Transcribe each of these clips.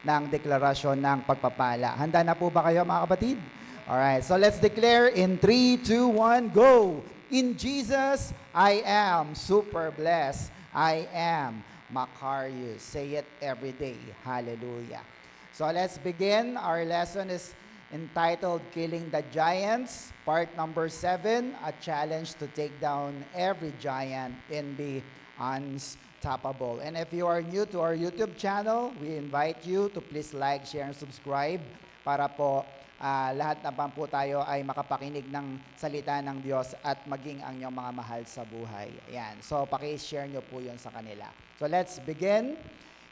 ng deklarasyon ng pagpapala. Handa na po ba kayo mga kapatid? Alright, so let's declare in 3, 2, 1, go! In Jesus, I am super blessed. I am Macarius. Say it every day. Hallelujah. So let's begin. Our lesson is entitled Killing the Giants, part number 7, a challenge to take down every giant and be unstoppable. And if you are new to our YouTube channel, we invite you to please like, share, and subscribe para po lahat naman po tayo ay makapakinig ng salita ng Diyos at maging ang inyong mga mahal sa buhay. Ayan. So, paki-share nyo po yun sa kanila. So, let's begin.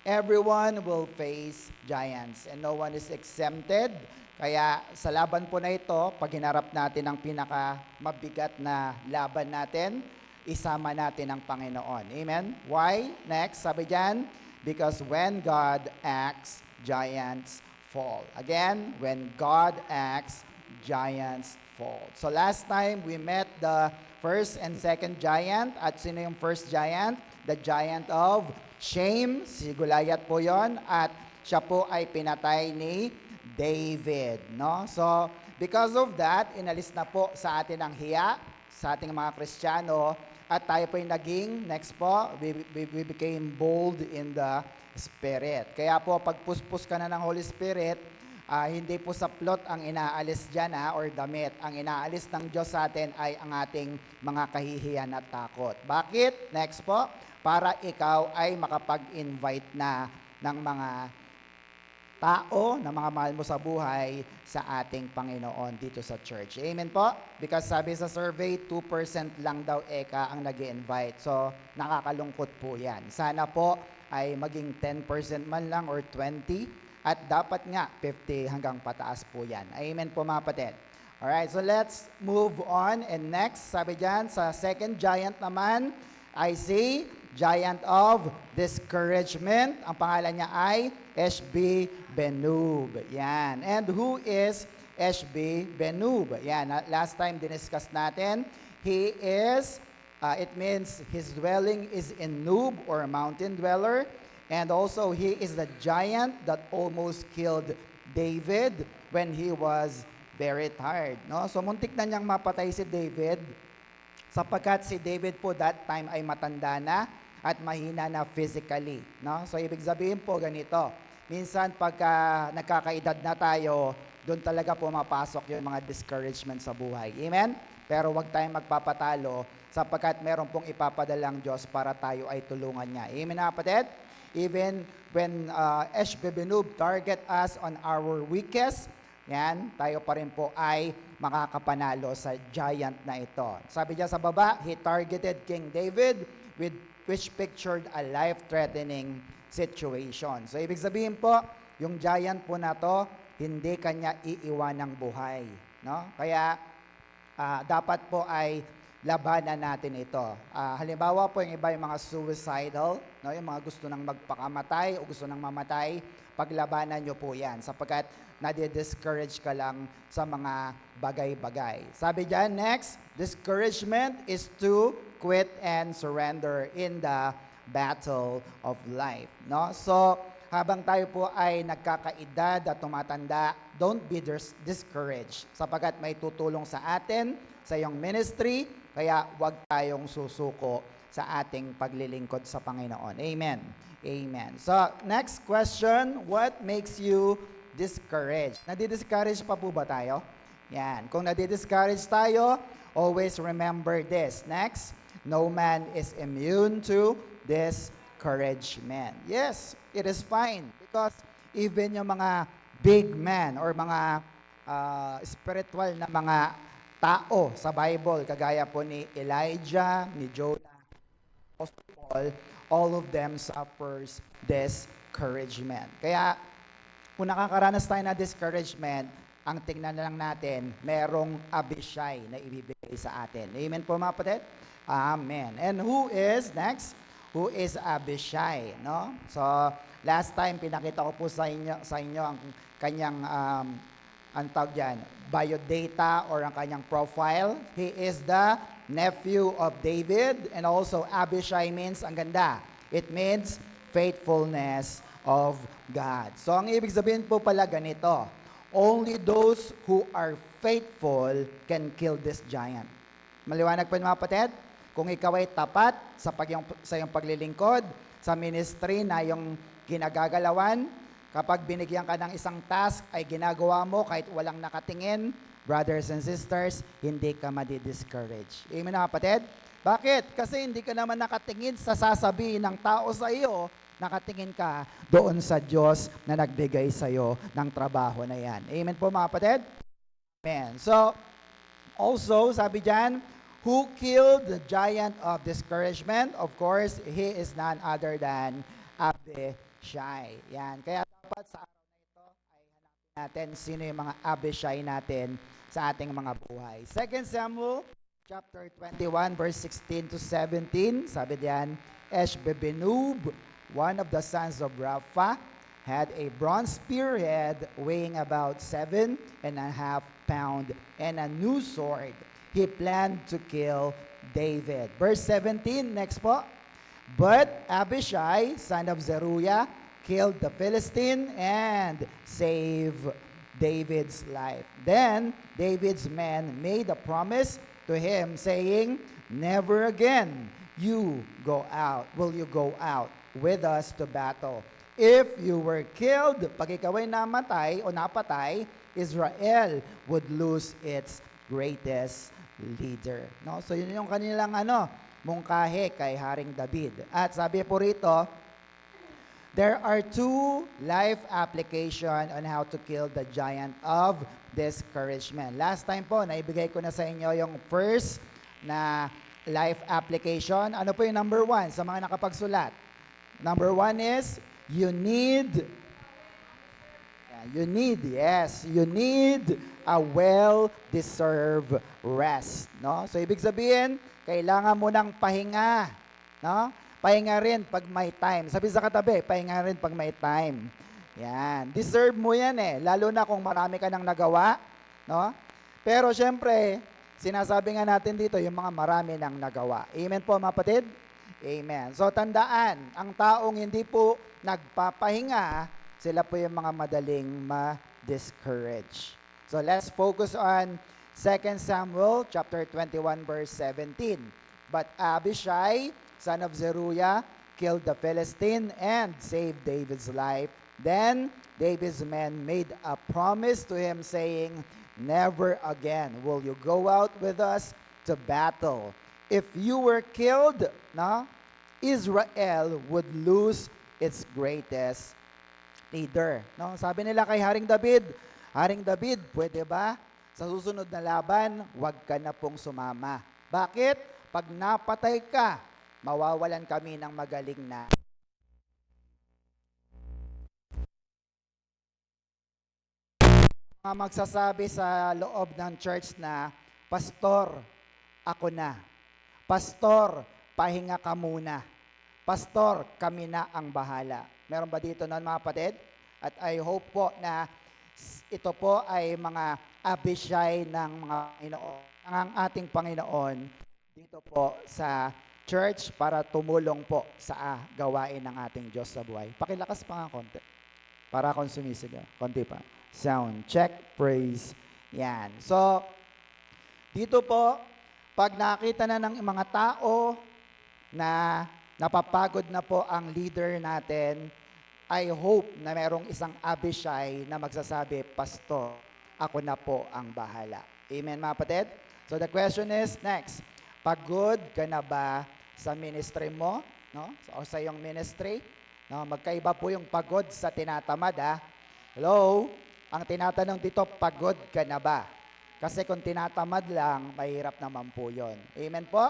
Everyone will face giants and no one is exempted. Kaya sa laban po na ito, pag hinarap natin ang pinaka-mabigat na laban natin, isama natin ang Panginoon. Amen? Why? Next, sabi dyan, because when God acts, giants fall. Again, when God acts, giants fall. So last time, we met the first and second giant. At sino yung first giant? The giant of shame. Si Goliath po yon. At siya po ay pinatay ni David. No? So, because of that, inalis na po sa atin ang hiya, sa ating mga Kristiyano, at tayo po yung naging, next po, we became bold in the Spirit. Kaya po, pag puspos ka na ng Holy Spirit, hindi po saplot ang inaalis dyan or damit. Ang inaalis ng Diyos sa atin ay ang ating mga kahihiyan at takot. Bakit? Next po, para ikaw ay makapag-invite na ng mga tao na mga mahal mo sa buhay sa ating Panginoon dito sa church. Amen po? Because sabi sa survey, 2% lang daw ang nag-i-invite. So, nakakalungkot po yan. Sana po ay maging 10% man lang or 20% at dapat nga 50 hanggang pataas po yan. Amen po mga kapatid. Alright, so let's move on. And next, sabi dyan, sa second giant naman, I see giant of discouragement. Ang pangalan niya ay Eshbi Benub. Yan. And who is Eshbi Benub? Yan. Last time diniscuss natin, he is, it means his dwelling is in Nub or mountain dweller. And also he is the giant that almost killed David when he was very tired. No? So muntik na niyang mapatay si David sapagkat si David po that time ay matanda na at mahina na physically. No? So ibig sabihin po ganito, minsan pagka nagkakaedad na tayo, doon talaga pumapasok yung mga discouragement sa buhay. Amen? Pero wag tayong magpapatalo sapagkat meron pong ipapadalang Diyos para tayo ay tulungan niya. Amen na kapatid? Even when Eshbi Benub target us on our weakest, yan, tayo pa rin po ay makakapanalo sa giant na ito. Sabi niya sa baba, he targeted King David which pictured a life-threatening situation. So, ibig sabihin po, yung giant po na to, hindi kanya iiwan ng buhay. No? Kaya, dapat po ay labanan natin ito. Halimbawa po, yung iba yung mga suicidal, no? Yung mga gusto nang magpakamatay o gusto nang mamatay, paglabanan nyo po yan sapagkat nadi-discourage ka lang sa mga bagay-bagay. Sabi dyan, next, discouragement is to quit and surrender in the battle of life. No? So, habang tayo po ay nagkakaedad at tumatanda, don't be discouraged sapagkat may tutulong sa atin, sa iyong ministry, kaya huwag tayong susuko sa ating paglilingkod sa Panginoon. Amen. Amen. So, next question, what makes you discouraged? Nadi-discourage pa po ba tayo? Yan. Kung nadi-discourage tayo, always remember this. Next, no man is immune to discouragement. Yes, it is fine because even yung mga big men or mga spiritual na mga tao sa Bible, kagaya po ni Elijah, ni Jonah, Paul, all of them suffers discouragement. Kaya, kung nakakaranas tayo na discouragement, ang tingnan na lang natin, merong Abishai na ibibigay sa atin. Amen po mga kapatid? Amen. And who is, next, who is Abishai? No? So, last time, pinakita ko po sa inyo ang kanyang, ang tawag dyan, biodata or ang kanyang profile. He is the nephew of David, and also Abishai means, ang ganda, it means faithfulness of God. So ang ibig sabihin po pala ganito, only those who are faithful can kill this giant. Maliwanag po mga kapatid? Kung ikaw ay tapat sa iyong paglilingkod, sa ministry na yung ginagagalawan, kapag binigyan ka ng isang task ay ginagawa mo kahit walang nakatingin, brothers and sisters, hindi ka madi-discourage. Amen mga kapatid? Bakit? Kasi hindi ka naman nakatingin sa sasabihin ng tao sa iyo, nakatingin ka doon sa Diyos na nagbigay sa iyo ng trabaho na yan. Amen po mga kapatid? Amen. So, also, sabi dyan, who killed the giant of discouragement? Of course, he is none other than Abishai. Yan. Kaya dapat sa araw na ito ay hanapin natin sino yung mga Abishai natin sa ating mga buhay. 2 Samuel chapter 21 verse 16 to 17. Sabi diyan, Eshbebenub, one of the sons of Rapha, had a bronze spearhead weighing about 7.5 pounds and a new sword. He planned to kill David. Verse 17, next po. But Abishai, son of Zeruiah, killed the Philistine and saved David's life. Then David's men made a promise to him, saying, never again will you go out with us to battle. If you were killed, pag ikaw ay namatay o napatay, Israel would lose its greatest leader. No? So yun yung kanilang mungkahi kay Haring David. At sabi po rito, there are two life application on how to kill the giant of discouragement. Last time po, naibigay ko na sa inyo yung first na life application. Ano po yung number 1 sa mga nakapagsulat? Number 1 is, you need a well-deserved rest. No? So, ibig sabihin, kailangan mo ng pahinga. No? Pahinga rin pag may time. Sabi sa katabi, pahinga rin pag may time. Yan. Deserve mo yan lalo na kung marami ka nang nagawa. No? Pero syempre, sinasabi nga natin dito, yung mga marami nang nagawa. Amen po, mga kapatid? Amen. So, tandaan, ang taong hindi po nagpapahinga, sila po yung mga madaling ma-discourage. So, let's focus on 2 Samuel chapter 21 verse 17. But Abishai, son of Zeruiah, killed the Philistine and saved David's life. Then David's men made a promise to him, saying, never again will you go out with us to battle. If you were killed, Israel would lose its greatest leader. No? Sabi nila kay Haring David, pwede ba? Sa susunod na laban, huwag ka na pong sumama. Bakit? Pag napatay ka, mawawalan kami ng magaling na. Mga magsasabi sa loob ng church na, Pastor, ako na. Pastor, pahinga ka muna. Pastor, kami na ang bahala. Meron ba dito nun mga kapatid? At I hope po na ito po ay mga Abishai ng mga Panginoon, ng ating Panginoon dito po sa church para tumulong po sa gawain ng ating Diyos sa buhay. Pakilakas pa nga konti para akong sumisigaw. Konti pa. Sound check, praise. Yan. So, dito po, pag nakita na ng mga tao na napapagod na po ang leader natin, I hope na merong isang Abishai na magsasabi, Pastor, ako na po ang bahala. Amen, mga kapatid? So the question is, next, pagod ka na ba sa ministry mo? No? O sa iyong ministry? No? Magkaiba po yung pagod sa tinatamad. Hello? Ang tinatanong dito, pagod ka na ba? Kasi kung tinatamad lang, mahirap naman po yun. Amen po?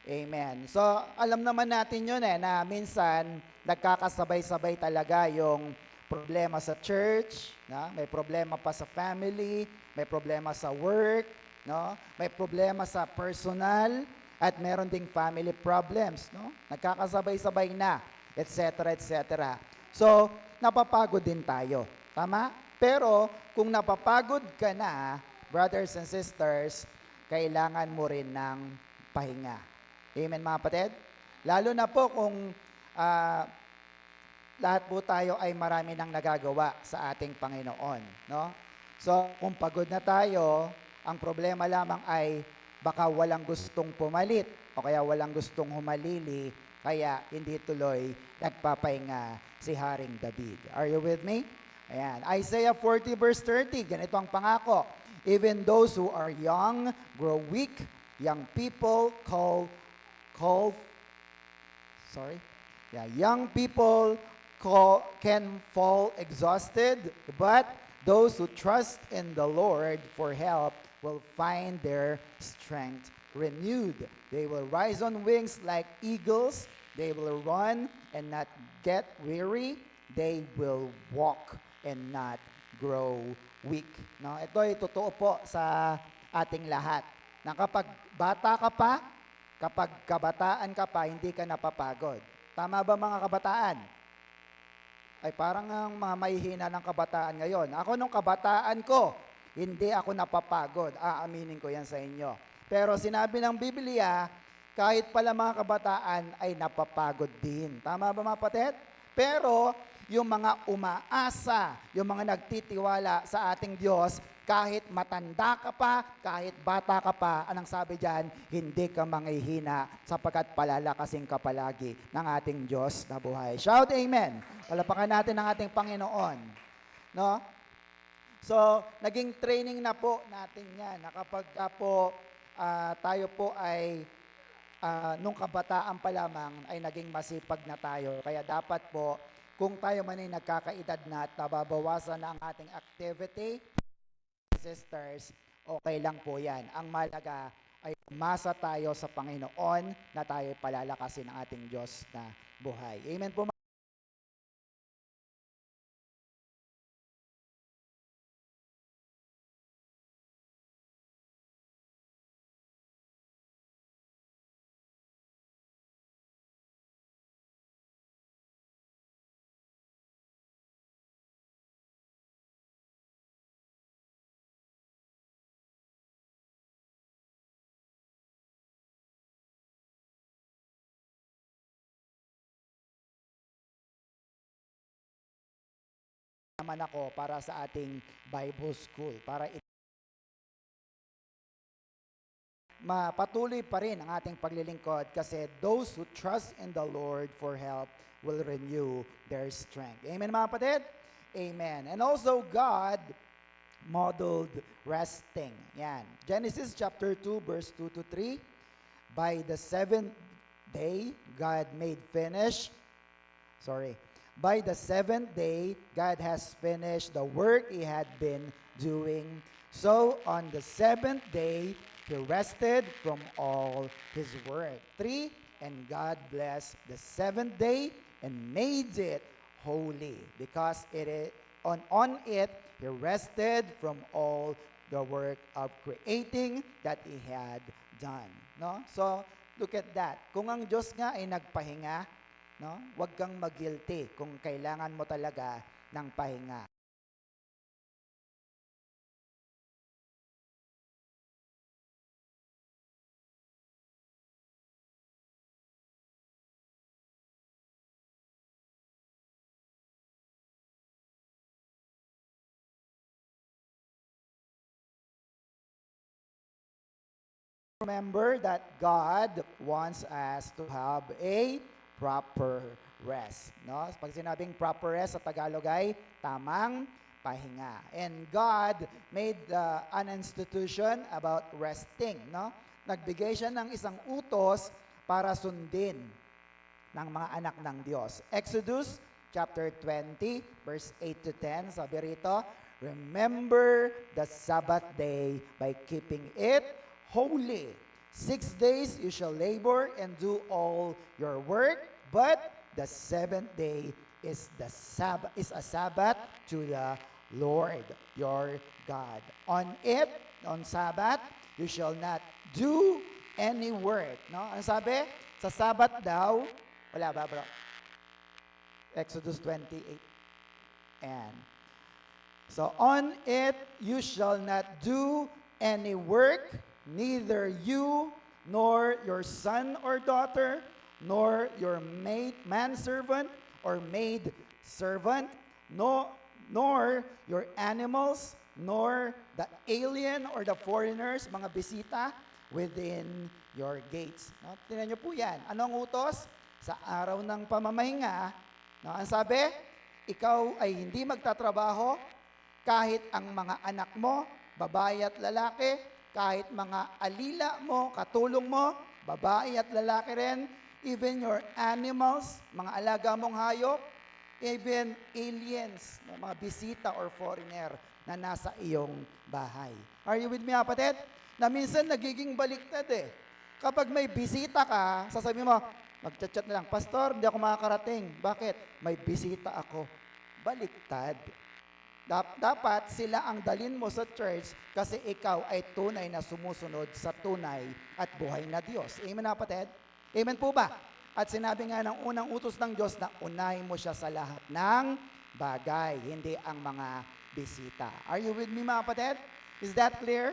Amen. So, alam naman natin yun na minsan nagkakasabay-sabay talaga yung problema sa church, may problema pa sa family, may problema sa work, may problema sa personal, at meron ding family problems. Nagkakasabay-sabay na, etc., etc. So, napapagod din tayo. Tama? Pero, kung napapagod ka na, brothers and sisters, kailangan mo rin ng pahinga. Amen, mga kapatid? Lalo na po kung lahat po tayo ay marami nang nagagawa sa ating Panginoon, no? So, kung pagod na tayo, ang problema lamang ay baka walang gustong pumalit o kaya walang gustong humalili, kaya hindi tuloy nagpapahinga si Haring David. Are you with me? Ayan. Isaiah 40 verse 30, ganito ang pangako. Even those who are young grow weak, young people call sorry. Yeah, young people can fall exhausted, but those who trust in the Lord for help will find their strength renewed. They will rise on wings like eagles. They will run and not get weary. They will walk and not grow weak. No, ito ay totoo po sa ating lahat. Na kapag bata ka pa, kapag kabataan ka pa, hindi ka napapagod. Tama ba mga kabataan? Ay parang ang mga mahihina ng kabataan ngayon. Ako nung kabataan ko, hindi ako napapagod. Aaminin ko yan sa inyo. Pero sinabi ng Biblia, kahit pala mga kabataan ay napapagod din. Tama ba mga kapatid? Pero yung mga umaasa, yung mga nagtitiwala sa ating Diyos, kahit matanda ka pa, kahit bata ka pa, anong sabi diyan, hindi ka manghihina sapagkat palalakasin ka palagi ng ating Diyos na buhay. Shout amen. Palapakan natin ang ating Panginoon. No? So, naging training na po natin yan. Na kapag po tayo po ay nung kabataan pa lamang ay naging masipag na tayo. Kaya dapat po, kung tayo man ay nagkakaedad na at nababawasan na ang ating activity, sisters, okay lang po yan. Ang malaga ay umasa tayo sa Panginoon na tayo palalakasin ng ating Diyos na buhay. Amen po. Naman ako para sa ating Bible School, para mapatuloy pa rin ang ating paglilingkod kasi those who trust in the Lord for help will renew their strength. Amen mga kapatid? Amen. And also God modeled resting. Yan. Genesis chapter 2 verse 2 to 3. By the seventh day, God made finish. By the seventh day, God has finished the work He had been doing. So on the seventh day, He rested from all His work. 3, and God blessed the seventh day and made it holy because on it He rested from all the work of creating that He had done. No? So, look at that. Kung ang Diyos nga ay nagpahinga, no? Huwag kang mag-guilty kung kailangan mo talaga ng pahinga. Remember that God wants us to have a proper rest. No? Pag sinabing proper rest sa Tagalog ay tamang pahinga. And God made an institution about resting. No? Nagbigay siya ng isang utos para sundin ng mga anak ng Diyos. Exodus chapter 20, verse 8 to 10, sabi rito, remember the Sabbath day by keeping it holy. 6 days you shall labor and do all your work, but the seventh day is a Sabbath to the Lord your God. On Sabbath, you shall not do any work. No? Ano sabi? Sa Sabbath daw, wala ba bro? Exodus 28. And so on it you shall not do any work, neither you nor your son or daughter, nor your manservant or maid servant, no, nor your animals, nor the alien or the foreigners, mga bisita, within your gates. No? Tingnan niyo po yan. Ano ang utos? Sa araw ng pamamahinga, no, ang sabi, ikaw ay hindi magtatrabaho kahit ang mga anak mo, babae at lalaki, kahit mga alila mo, katulong mo, babae at lalaki rin, even your animals, mga alaga mong hayop, even aliens, mga bisita or foreigner na nasa iyong bahay. Are you with me, kapatid? Na minsan nagiging baliktad eh. Kapag may bisita ka, sasabihin mo, magchat-chat na lang, Pastor, hindi ako makakarating. Bakit? May bisita ako. Baliktad. Dapat sila ang dalin mo sa church kasi ikaw ay tunay na sumusunod sa tunay at buhay na Diyos. Amen, kapatid? Amen po ba? At sinabi nga ng unang utos ng Diyos na unahin mo siya sa lahat ng bagay, hindi ang mga bisita. Are you with me, mga kapatid? Is that clear?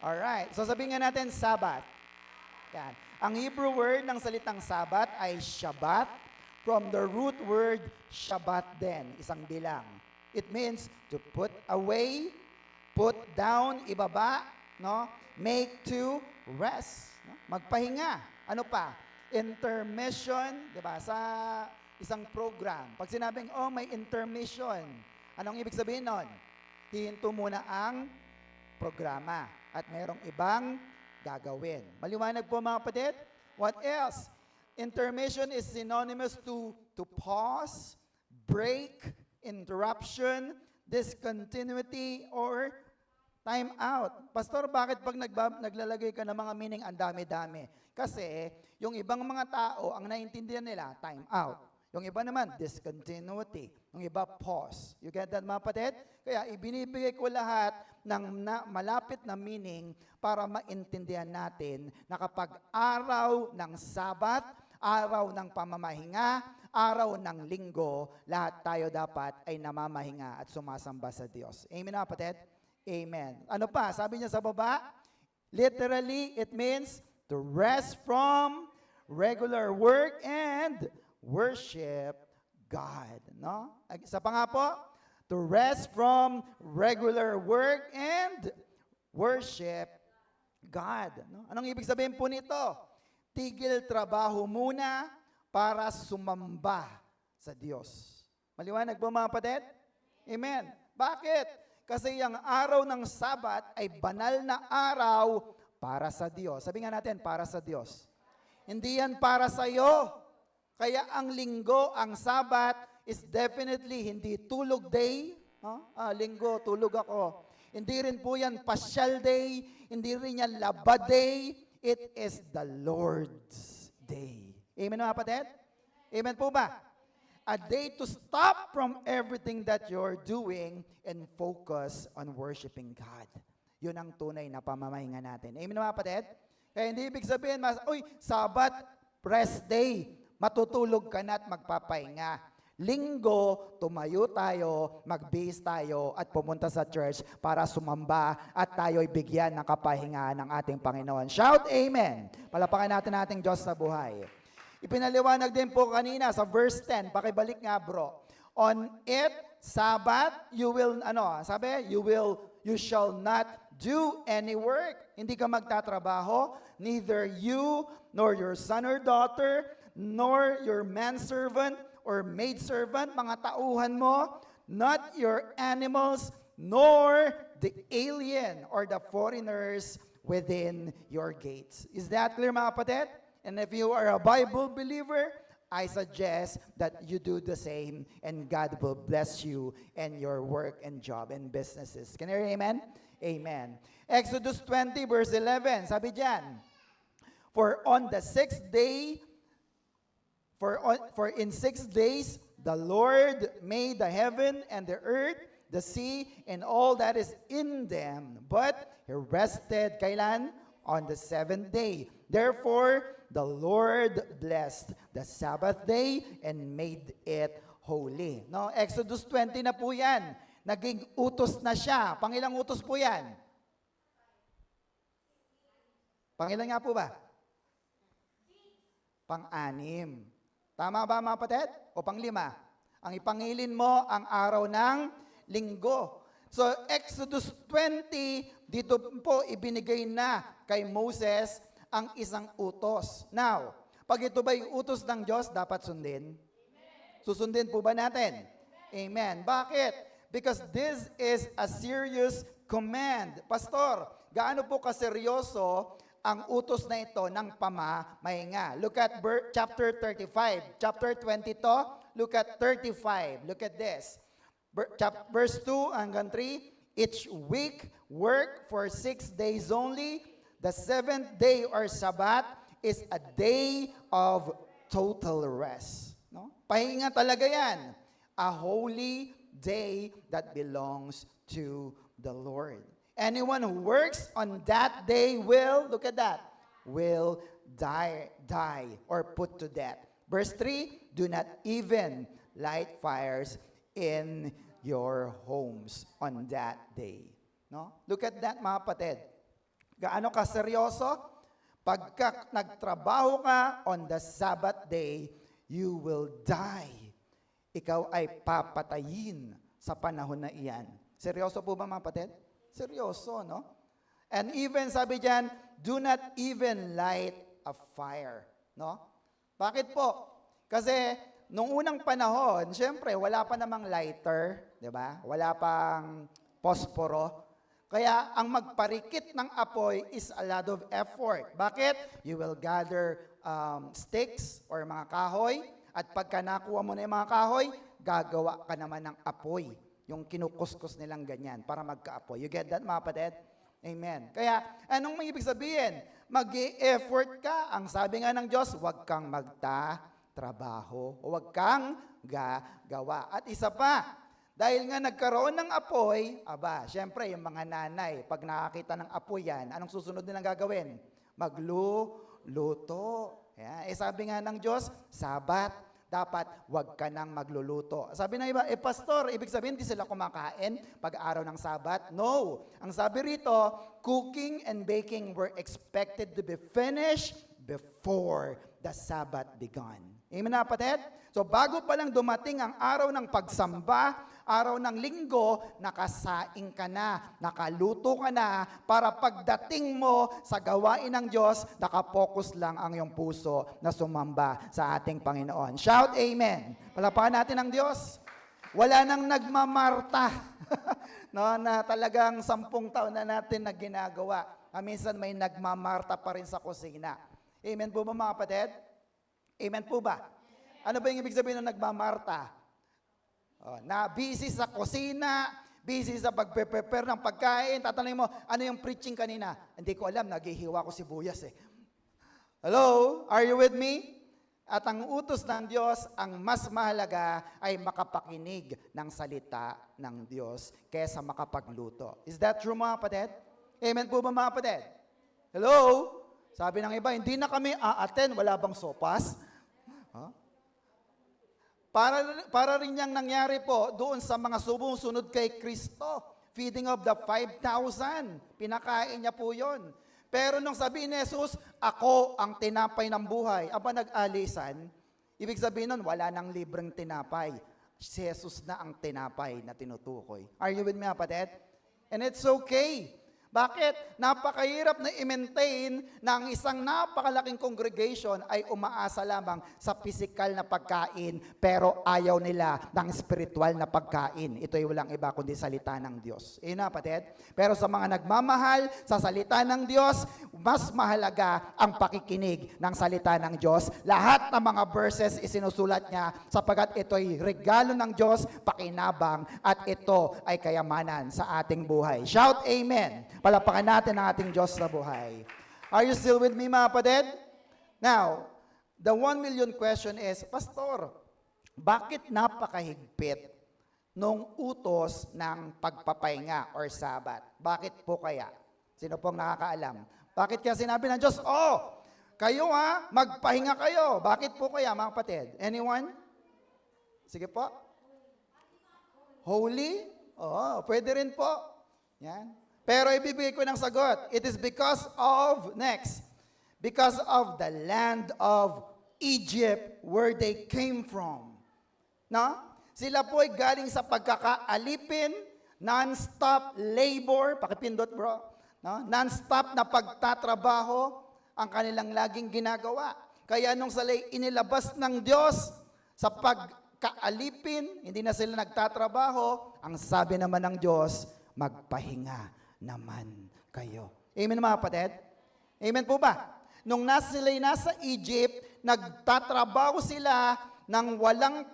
Alright. So sabihin nga natin, Sabbath. Yan. Ang Hebrew word ng salitang Sabbath ay Shabbat, from the root word Shabbat din, isang bilang. It means to put away, put down, ibaba, no? Make to rest, no? Magpahinga. Ano pa? Intermission, 'di ba? Sa isang program. Pag sinabing, "Oh, may intermission." Anong ibig sabihin nun? Hihinto muna ang programa at mayroong ibang gagawin. Maliwanag po, mga kapatid? What else? Intermission is synonymous to pause, break, interruption, discontinuity, or time out. Pastor, bakit pag naglalagay ka ng mga meaning ang dami-dami? Kasi yung ibang mga tao, ang naiintindihan nila, time out. Yung iba naman, discontinuity. Yung iba, pause. You get that, mga kapatid? Kaya ibinibigay ko lahat ng malapit na meaning para maintindihan natin na kapag araw ng Sabat, araw ng pamamahinga, araw ng linggo, lahat tayo dapat ay namamahinga at sumasamba sa Diyos. Amen, mga kapatid? Amen. Ano pa? Sabi niya sa baba, literally, it means to rest from regular work and worship God. No? Isa pa nga po, to rest from regular work and worship God. No? Anong ibig sabihin po nito? Tigil trabaho muna para sumamba sa Diyos. Maliwanag po, mga kapatid? Amen. Bakit? Kasi yung araw ng Sabat ay banal na araw para sa Diyos. Sabi nga natin, para sa Diyos. Hindi yan para sa iyo. Kaya ang linggo, ang Sabat, is definitely hindi tulog day. Linggo, tulog ako. Hindi rin po yan pasyal day. Hindi rin yan laba day. It is the Lord's day. Amen, mga kapatid? Amen po ba? A day to stop from everything that you're doing and focus on worshiping God. Yun ang tunay na pamamahinga natin. Amen, mga kapatid? Kaya hindi ibig sabihin, Sabat, rest day, matutulog ka na at magpapahinga. Linggo, tumayo tayo, magbihis tayo at pumunta sa church para sumamba at tayo'y bigyan ng kapahingaan ng ating Panginoon. Shout Amen! Palapakan natin ating Diyos na buhay. Ipinaliwanag din po kanina sa verse 10, pakibalik nga bro. On it, Sabbath, you shall not do any work. Hindi ka magtatrabaho, neither you, nor your son or daughter, nor your manservant or maidservant, mga tauhan mo, not your animals, nor the alien or the foreigners within your gates. Is that clear, mga kapatid? And if you are a Bible believer, I suggest that you do the same and God will bless you and your work and job and businesses. Can you hear amen? Amen. Exodus 20 verse 11, sabi diyan, For in 6 days the Lord made the heaven and the earth, the sea, and all that is in them. But He rested, kailan? On the 7th day. Therefore, the Lord blessed the Sabbath day and made it holy. No, Exodus 20 na po yan. Naging utos na siya. Pangilang utos po yan? Pangilan nga po ba? Pang-anim. Tama ba, mga kapatid? O pang-5? Ang ipangilin mo ang araw ng linggo. So Exodus 20, dito po ibinigay na kay Moses ang isang utos. Now, pag ito ba'y utos ng Diyos, dapat sundin? Susundin po ba natin? Amen. Bakit? Because this is a serious command. Pastor, gaano po kaseryoso ang utos na ito ng pamamahinga? Look at chapter 35. Chapter 20 to, look at 35. Look at this. Verse 2 hanggang 3, each week work for 6 days only. The seventh day or Sabbath is a day of total rest. No? Pahinga talaga yan. A holy day that belongs to the Lord. Anyone who works on that day will, look at that, will die or put to death. Verse 3, do not even light fires in your homes on that day. No? Look at that, mga kapatid. Gaano ka seryoso? Pagka nagtrabaho ka on the Sabbath day, you will die. Ikaw ay papatayin sa panahon na iyan. Seryoso po ba, mga kapatid? Seryoso, no? And even, sabi diyan, do not even light a fire. No? Bakit po? Kasi, nung unang panahon, syempre, wala pa namang lighter, di ba? Wala pang posporo. Kaya, ang magparikit ng apoy is a lot of effort. Bakit? You will gather sticks or mga kahoy, at pagka nakuha mo na yung mga kahoy, gagawa ka naman ng apoy. Yung kinukuskus nilang ganyan para magka-apoy. You get that, mga kapatid? Amen. Kaya, anong may ibig sabihin? Mag-i-effort ka. Ang sabi nga ng Diyos, huwag kang magta-trabaho. Huwag kang gagawa. At isa pa, dahil nga nagkaroon ng apoy, syempre yung mga nanay, pag nakakita ng apoy yan, anong susunod nilang gagawin? Magluluto. Sabi nga ng Diyos, Sabat, dapat wag ka nang magluluto. Sabi ng iba, pastor, ibig sabihin di sila kumakain pag araw ng Sabat? No. Ang sabi rito, cooking and baking were expected to be finished before the Sabbath began. Amen na, kapatid? So bago pa lang dumating ang araw ng pagsamba, araw ng linggo, nakasaing ka na, nakaluto ka na, para pagdating mo sa gawain ng Diyos, nakapokus lang ang iyong puso na sumamba sa ating Panginoon. Shout Amen. Palapakan natin ang Diyos. Wala nang nagmamarta no, na talagang 10 taon na natin na ginagawa. Minsan may nagmamarta pa rin sa kusina. Amen po ba, mga kapatid? Amen po ba? Ano ba yung ibig sabihin ng nagmamarta? Na busy sa kusina, busy sa pagpe-prepare ng pagkain. Tatanungin mo, ano yung preaching kanina? Hindi ko alam, naghihiwa ko sibuyas eh. Hello? Are you with me? At ang utos ng Diyos, ang mas mahalaga ay makapakinig ng salita ng Diyos kaysa makapagluto. Is that true, mga kapatid? Amen po ba, mga kapatid? Hello? Sabi ng iba, hindi na kami a-attend, wala bang sopas? Para rin niyang nangyari po doon sa mga sumusunod kay Kristo. Feeding of the 5,000. Pinakain niya po yon. Pero nung sabihin ni Jesus, ako ang tinapay ng buhay, nag-alisan, ibig sabihin nun, wala nang libreng tinapay. Si Jesus na ang tinapay na tinutukoy. Are you with me, kapatid? And it's okay. Bakit? Napakahirap na i-maintain na ang isang napakalaking congregation ay umaasa lamang sa physical na pagkain pero ayaw nila ng spiritual na pagkain. Ito ay walang iba kundi salita ng Diyos. Kapatid? Pero sa mga nagmamahal sa salita ng Diyos, mas mahalaga ang pakikinig ng salita ng Diyos. Lahat ng mga verses isinusulat niya sapagkat ito ay regalo ng Diyos, pakinabang, at ito ay kayamanan sa ating buhay. Shout Amen! Palapakan natin ang ating Diyos na buhay. Are you still with me, mga kapatid? Now, the 1 million question is, Pastor, bakit napakahigpit nung utos ng pagpapahinga or Sabat? Bakit po kaya? Sino pong nakakaalam? Bakit kaya sinabi ng Diyos, kayo magpahinga kayo. Bakit po kaya, mga kapatid? Anyone? Sige po. Holy? Pwede rin po. Yan. Pero ibibigay ko ng sagot. It is because of the land of Egypt where they came from. No? Sila po ay galing sa pagkakaalipin, non-stop labor, pakipindot bro, no? Non-stop na pagtatrabaho ang kanilang laging ginagawa. Kaya nung salay inilabas ng Diyos sa pagkaalipin, hindi na sila nagtatrabaho, ang sabi naman ng Diyos, magpahinga naman kayo. Amen mga kapatid? Amen po ba? Nung nasa Egypt, nagtatrabaho sila ng walang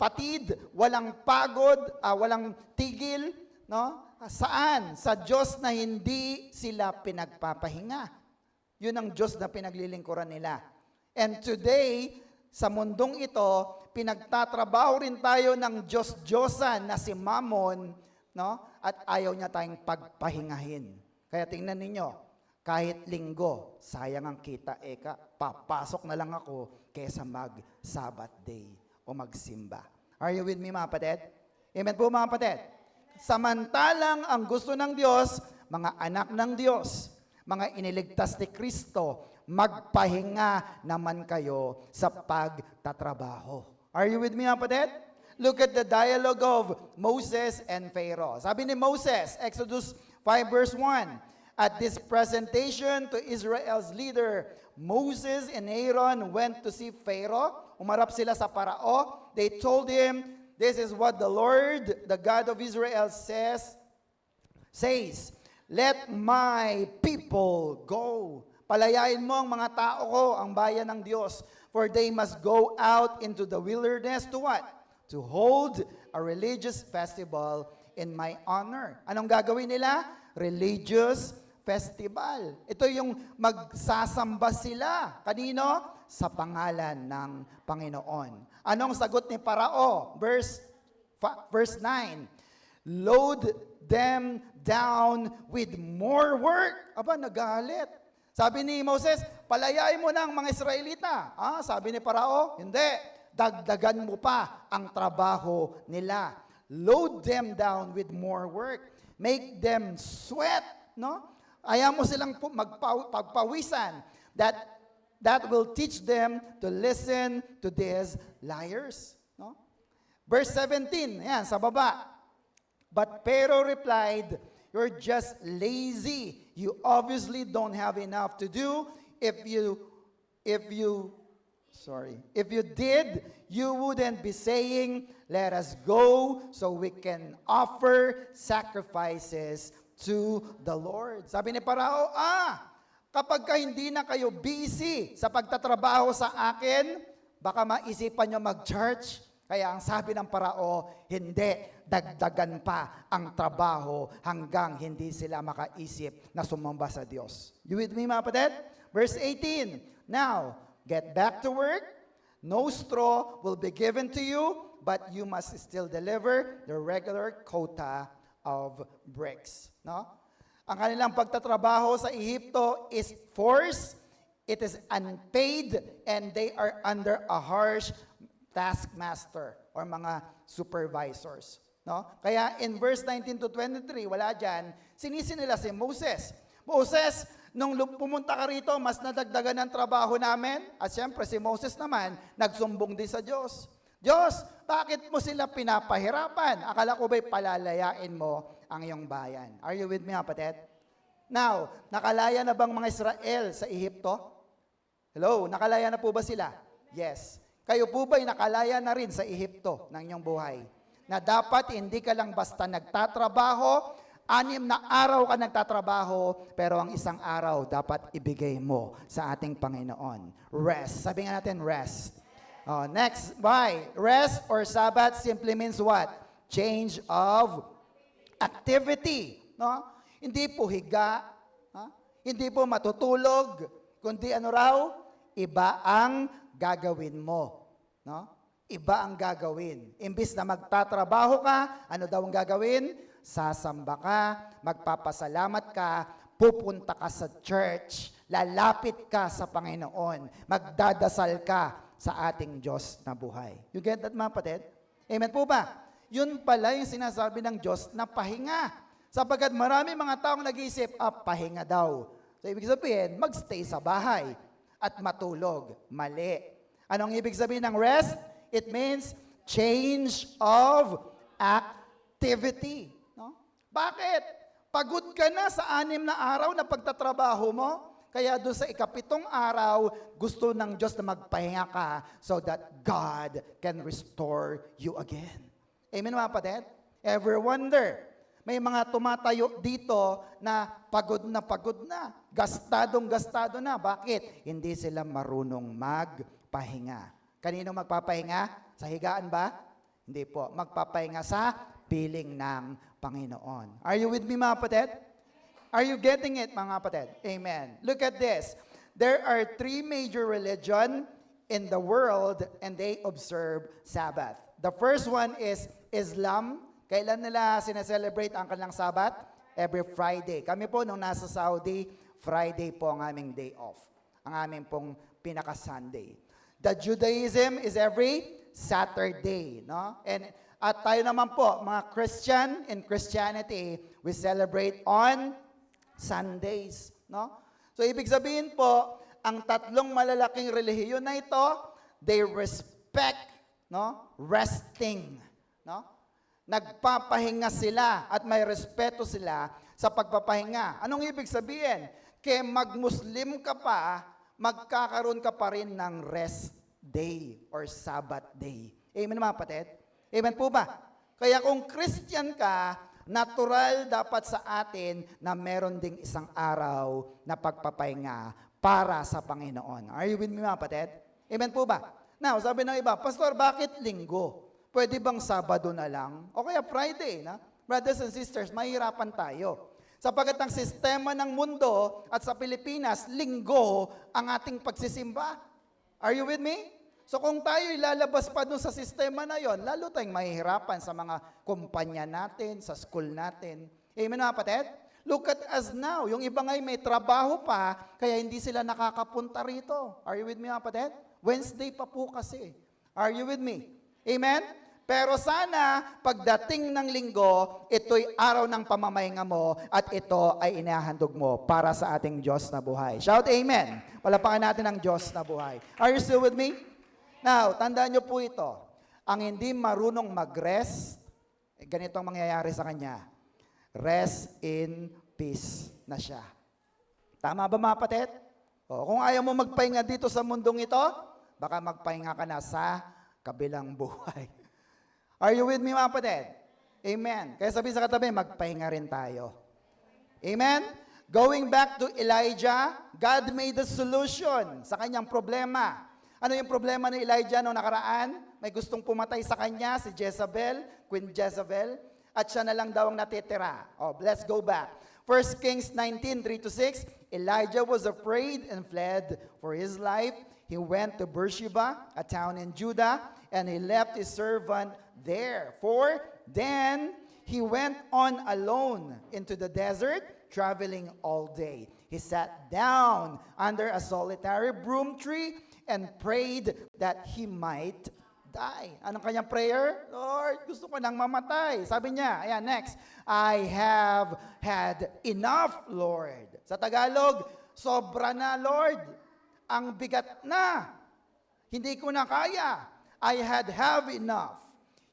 patid, walang pagod, walang tigil, no? Saan? Sa Diyos na hindi sila pinagpapahinga. Yun ang Diyos na pinaglilingkuran nila. And today, sa mundong ito, pinagtatrabaho rin tayo ng Diyos-Diyosan na si Mammon, no? At ayaw niya tayong pagpahingahin. Kaya tingnan ninyo, kahit linggo, sayang ang kita, papasok na lang ako kesa mag-Sabbath day o magsimba. Are you with me mga kapatid? Amen po mga kapatid? Samantalang ang gusto ng Diyos, mga anak ng Diyos, mga iniligtas ni Kristo, magpahinga naman kayo sa pagtatrabaho. Are you with me mga kapatid? Look at the dialogue of Moses and Pharaoh. Sabi ni Moses, Exodus 5 verse 1, at this presentation to Israel's leader, Moses and Aaron went to see Pharaoh. Umarap sila sa Parao. They told him, this is what the Lord, the God of Israel says, let my people go. Palayain mo ang mga tao ko, ang bayan ng Diyos, for they must go out into the wilderness to what? To hold a religious festival in my honor. Anong gagawin nila? Religious festival. Ito yung magsasamba sila. Kanino? Sa pangalan ng Panginoon. Anong sagot ni Parao? Verse 9. Load them down with more work. Aba, nagalit. Sabi ni Moses, palayain mo na ang mga Israelita. Sabi ni Parao, hindi. Dagdagan mo pa ang trabaho nila. Load them down with more work. Make them sweat, no? Ayaw mo silang pagpawisan. That will teach them to listen to these liars, no? Verse 17, yan, sa baba. But Pharaoh replied, you're just lazy. You obviously don't have enough to do. If you did, you wouldn't be saying, let us go so we can offer sacrifices to the Lord. Sabi ni Parao, kapag ka hindi na kayo busy sa pagtatrabaho sa akin, baka maisipan nyo mag-church. Kaya ang sabi ng Parao, hindi, dagdagan pa ang trabaho hanggang hindi sila makaisip na sumamba sa Diyos. You with me mga kapatid? Verse 18, now, get back to work. No straw will be given to you, but you must still deliver the regular quota of bricks. No? Ang kanilang pagtatrabaho sa Ehipto is forced, it is unpaid, and they are under a harsh taskmaster or mga supervisors. No? Kaya in verse 19 to 23, wala dyan, sinisi nila si Moses. Moses, nung pumunta ka rito, mas nadagdagan ang trabaho namin. At siyempre, si Moses naman, nagsumbong din sa Diyos. Diyos, bakit mo sila pinapahirapan? Akala ko ba'y palalayain mo ang iyong bayan? Are you with me, kapatid? Now, nakalaya na bang mga Israel sa Ehipto? Hello, nakalaya na po ba sila? Yes. Kayo po ba'y nakalaya na rin sa Ehipto ng inyong buhay? Na dapat hindi ka lang basta nagtatrabaho, 6 na araw ka nagtatrabaho, pero ang isang araw dapat ibigay mo sa ating Panginoon. Rest. Sabi nga natin, rest. Next, why? Rest or Sabbath simply means what? Change of activity. No? Hindi po higa, hindi po matutulog, kundi ano raw? Iba ang gagawin mo. No? Iba ang gagawin. Imbis na magtatrabaho ka, ano daw ang gagawin? Sasamba ka, magpapasalamat ka, pupunta ka sa church, lalapit ka sa Panginoon, magdadasal ka sa ating Diyos na buhay. You get that, mga kapatid? Amen po ba? Yun pala yung sinasabi ng Diyos na pahinga. Sapagkat marami mga taong nag-iisip, pahinga daw. So, ibig sabihin, magstay sa bahay at matulog. Mali. Anong ibig sabihin ng rest? It means change of activity. No? Bakit? Pagod ka na sa 6 na araw na pagtatrabaho mo, kaya doon sa 7th araw, gusto ng Diyos na magpahinga ka so that God can restore you again. Amen mga kapatid? Ever wonder? May mga tumatayo dito na pagod na, gastado na. Bakit? Hindi sila marunong magpahinga. Kanino magpapahinga? Sa higaan ba? Hindi po. Magpapahinga sa piling ng Panginoon. Are you with me mga kapatid? Are you getting it mga kapatid? Amen. Look at this. There are 3 major religions in the world and they observe Sabbath. The first one is Islam. Kailan nila sineselebrate ang kanilang Sabbath? Every Friday. Kami po nung nasa Saudi, Friday po ang aming day off. Ang aming pong pinaka-Sunday. The Judaism is every Saturday, no? At tayo naman po, mga Christian, in Christianity, we celebrate on Sundays, no? So ibig sabihin po, ang 3 malalaking relihiyon na ito, they respect, no? Resting, no? Nagpapahinga sila at may respeto sila sa pagpapahinga. Anong ibig sabihin? Kaya mag-Muslim ka pa, magkakaroon ka pa rin ng rest day or Sabbath day. Amen mga kapatid? Amen po ba? Kaya kung Christian ka, natural dapat sa atin na meron ding isang araw na pagpapahinga para sa Panginoon. Are you with me mga kapatid? Amen po ba? Now, sabi ng iba, Pastor, bakit linggo? Pwede bang Sabado na lang? O kaya Friday, na? Brothers and sisters, mahirapan tayo. Sapagkat ang sistema ng mundo at sa Pilipinas, linggo ang ating pagsisimba. Are you with me? So kung tayo ilalabas pa dun sa sistema na yon, lalo tayong mahihirapan sa mga kumpanya natin, sa school natin. Amen mga kapatid? Look at us now. Yung iba ngay may trabaho pa, kaya hindi sila nakakapunta rito. Are you with me mga kapatid? Wednesday pa po kasi. Are you with me? Amen? Pero sana, pagdating ng linggo, ito'y araw ng pamamahinga mo at ito ay inahandog mo para sa ating Diyos na buhay. Shout amen. Palapakan natin ang Diyos na buhay. Are you still with me? Now, tandaan nyo po ito. Ang hindi marunong mag-rest, ganito ang mangyayari sa kanya. Rest in peace na siya. Tama ba mga kapatid? O, kung ayaw mo magpahinga dito sa mundong ito, baka magpahinga ka na sa kabilang buhay. Are you with me mga kapatid? Amen. Kaya sabihin sa katabi, magpahinga rin tayo. Amen? Going back to Elijah, God made the solution sa kanyang problema. Ano yung problema ni Elijah noong nakaraan? May gustong pumatay sa kanya, si Jezebel, Queen Jezebel, at siya na lang daw ang natitira. Oh, let's go back. 1 Kings 19:3-6, Elijah was afraid and fled for his life. He went to Beersheba, a town in Judah, and he left his servant there. Then he went on alone into the desert, traveling all day. He sat down under a solitary broom tree and prayed that he might die. Anong kanyang prayer? Lord, gusto ko nang mamatay. Sabi niya, ayan, next, I have had enough, Lord. Sa Tagalog, sobra na, Lord. Ang bigat na. Hindi ko na kaya. I had have enough.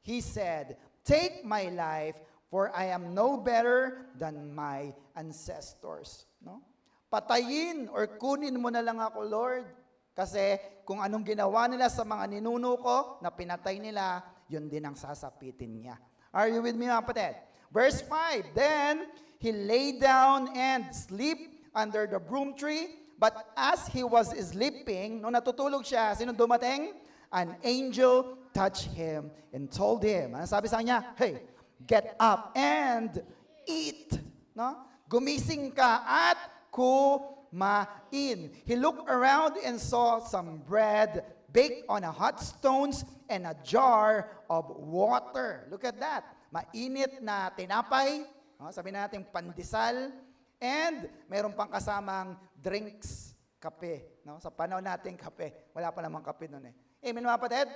He said, take my life, for I am no better than my ancestors. No? Patayin or kunin mo na lang ako, Lord. Kasi kung anong ginawa nila sa mga ninuno ko, na pinatay nila, yun din ang sasapitin niya. Are you with me, mga kapatid? Verse 5, then he lay down and sleep under the broom tree, but as he was sleeping, nung natutulog siya, sino dumating? An angel touched him and told him, ano sabi sa kanya? Hey, get up and eat. No? Gumising ka at kumain. He looked around and saw some bread baked on a hot stones and a jar of water. Look at that. Mainit na tinapay, no? Sabi natin pandesal, and meron pang kasamang drinks, kape. No? Sa panahon natin, kape. Wala pa namang kape noon eh. Amen mga kapatid?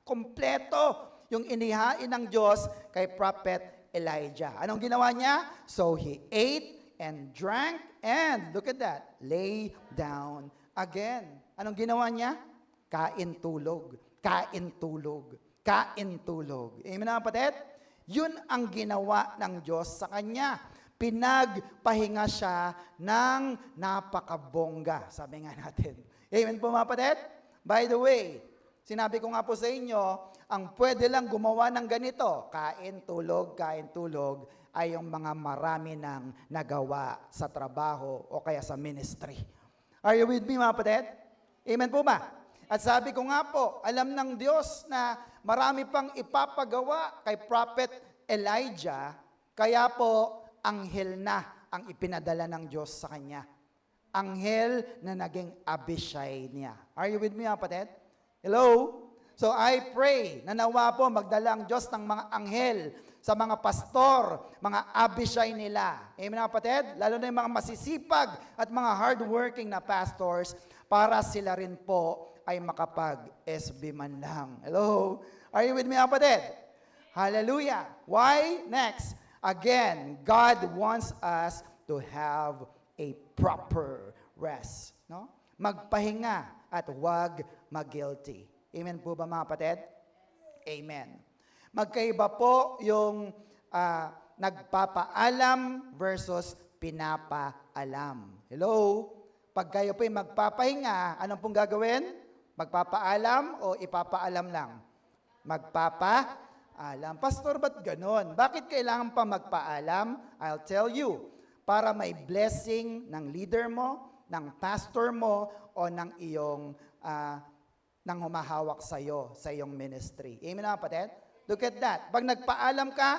Kompleto yung inihain ng Diyos kay Prophet Elijah. Anong ginawa niya? So he ate and drank and, look at that, lay down again. Anong ginawa niya? Kain tulog. Kain tulog. kain, tulog. Amen mga kapatid? Yun ang ginawa ng Diyos sa kanya. Pinagpahinga siya ng napakabongga, sabi nga natin. Amen po mga kapatid? By the way, sinabi ko nga po sa inyo, ang pwede lang gumawa ng ganito, kain, tulog, ay yung mga marami ng nagawa sa trabaho o kaya sa ministry. Are you with me mga kapatid? Amen po ba? At sabi ko nga po, alam ng Diyos na marami pang ipapagawa kay Prophet Elijah, kaya po anghel na ang ipinadala ng Diyos sa kanya. Anghel na naging Abishai niya. Are you with me mga kapatid? Hello? So I pray na nawa po magdala ang Diyos ng mga anghel sa mga pastor, mga Abishai nila. Amen mga kapatid? Lalo na yung mga masisipag at mga hardworking na pastors para sila rin po ay makapag-SB man lang. Hello? Are you with me kapatid? Hallelujah. Why? Next. Again, God wants us to have a proper rest. No? Magpahinga at huwag mag-guilty. Amen po ba mga kapatid? Amen. Magkaiba po yung nagpapaalam versus pinapaalam. Hello? Pag kayo po'y magpapahinga, anong pong gagawin? Magpapaalam o ipapaalam lang? Magpapaalam. Pastor, ba't ganon? Bakit kailangan pa magpaalam? I'll tell you. Para may blessing ng leader mo, ng pastor mo, o ng iyong ng humahawak sa iyong ministry. Amen na kapatid? Look at that. Pag nagpaalam ka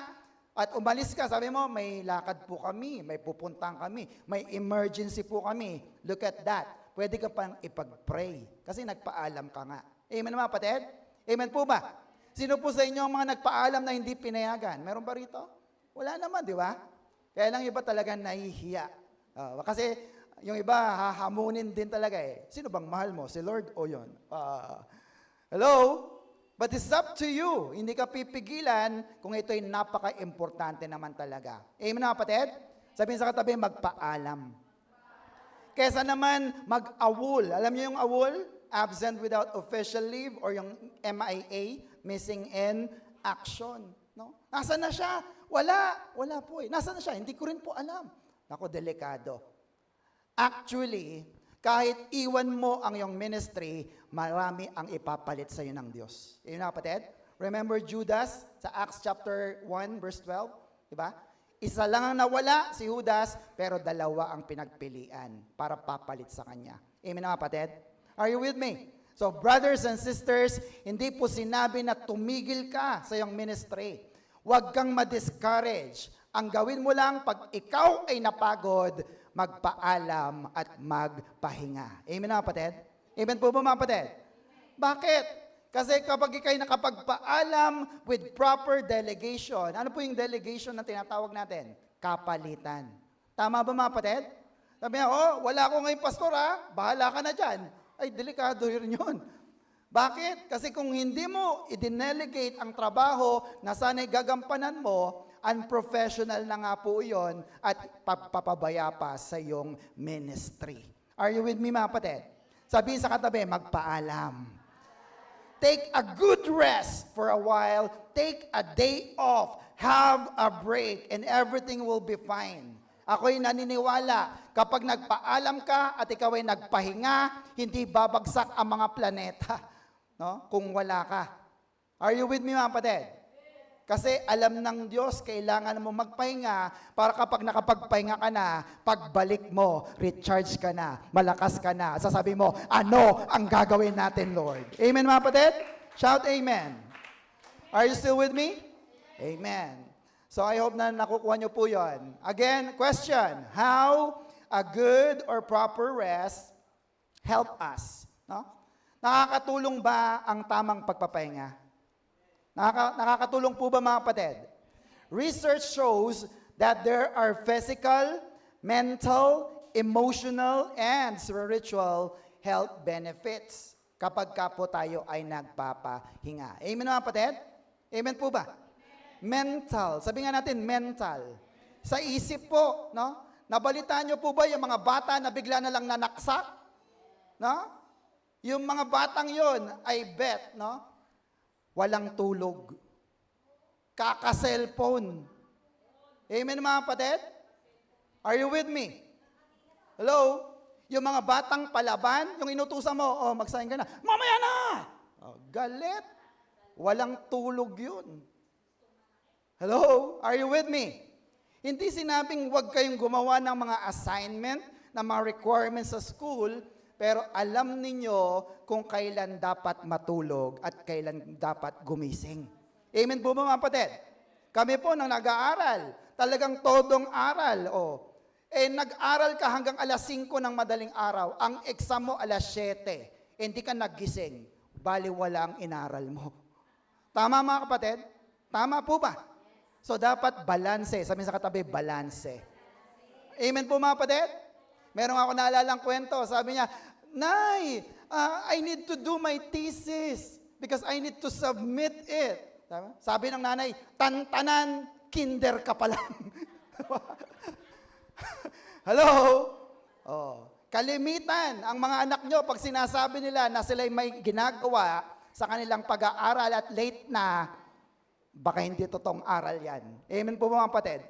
at umalis ka, sabi mo, may lakad po kami, may pupuntang kami, may emergency po kami. Look at that. Pwede ka pang ipag-pray kasi nagpaalam ka nga. Amen mga kapatid? Amen po ba? Sino po sa inyo ang mga nagpaalam na hindi pinayagan? Meron ba rito? Wala naman, di ba? Kaya lang iba talaga nahihiya. Kasi yung iba hahamunin din talaga eh. Sino bang mahal mo? Si Lord o yun? Hello? But it's up to you. Hindi ka pipigilan kung ito'y napaka-importante naman talaga. Amen na kapatid? Sabihin sa katabi, magpaalam. Kesa naman mag-awol. Alam niyo yung awol? Absent without official leave or yung MIA, missing in action. No? Nasaan na siya? Wala po eh. Nasaan na siya? Hindi ko rin po alam. Nako, delikado. Actually, kahit iwan mo ang iyong ministry, marami ang ipapalit sa iyo ng Diyos. Yun na kapatid? Remember Judas sa Acts chapter 1 verse 12? Diba? Isa lang ang nawala, si Judas, pero dalawa ang pinagpilian para papalit sa kanya. Amen na kapatid? Are you with me? So brothers and sisters, hindi po sinabi na tumigil ka sa iyong ministry. Huwag kang ma-discourage. Ang gawin mo lang pag ikaw ay napagod, magpaalam at magpahinga. Amen na kapatid? Amen po ba mga kapatid? Bakit? Kasi kapag ikay nakapagpaalam with proper delegation, ano po yung delegation na tinatawag natin? Kapalitan. Tama ba mga kapatid? Sabi niya, wala ako ngayon pastor bahala ka na dyan. Ay, delikado rin yun. Bakit? Kasi kung hindi mo i-delegate ang trabaho na sana'y gagampanan mo, unprofessional na nga po yun at papabaya pa sa iyong ministry. Are you with me mga kapatid? Sabihin sa katabi, magpaalam. Take a good rest for a while. Take a day off. Have a break and everything will be fine. Ako'y naniniwala, kapag nagpaalam ka at ikaw ay nagpahinga, hindi babagsak ang mga planeta, no? Kung wala ka. Are you with me mga kapatid? Kasi alam ng Diyos, kailangan mo magpahinga para kapag nakapagpahinga ka na, pagbalik mo, recharge ka na, malakas ka na. Sasabi mo, ano ang gagawin natin, Lord? Amen mga kapatid? Shout amen. Are you still with me? Amen. So I hope na nakukuha nyo po yon. Again, question, how a good or proper rest help us? No? Nakakatulong ba ang tamang pagpapahinga? Nakakatulong po ba mga kapatid? Research shows that there are physical, mental, emotional, and spiritual health benefits kapag ka po tayo ay nagpapahinga. Amen mga kapatid? Amen po ba? Mental. Sabi nga natin, mental. Sa isip po, no? Nabalitaan nyo po ba yung mga bata na bigla na lang nanaksak? No? Yung mga batang yon, I bet, no? walang tulog. Kaka-cellphone. Amen mga kapatid? Are you with me? Hello? Yung mga batang palaban, yung inutusan mo, oh, magsahin ka na, mamaya na! Oh, galit. Walang tulog yun. Hello? Are you with me? Hindi sinabing huwag kayong gumawa ng mga assignment, ng mga requirements sa school, pero alam ninyo kung kailan dapat matulog at kailan dapat gumising. Amen po mga kapatid? Kami po nang nag-aaral, talagang todong aral. Oh. Nag-aral ka hanggang alas 5 ng madaling araw. Ang exam mo alas 7. Hindi ka naggising. Baliwala ang inaral mo. Tama mga kapatid? Tama po ba? So dapat balanse. Sabi sa katabi, balanse. Amen po mga kapatid? Meron ako naalalang kwento. Sabi niya, Nay, I need to do my thesis because I need to submit it. Sabi ng nanay, tantanan, kinder ka pa lang. Hello? Oh. Kalimitan, ang mga anak nyo, pag sinasabi nila na sila'y may ginagawa sa kanilang pag-aaral at late na, baka hindi totoong aral yan. Amen po mga kapatid?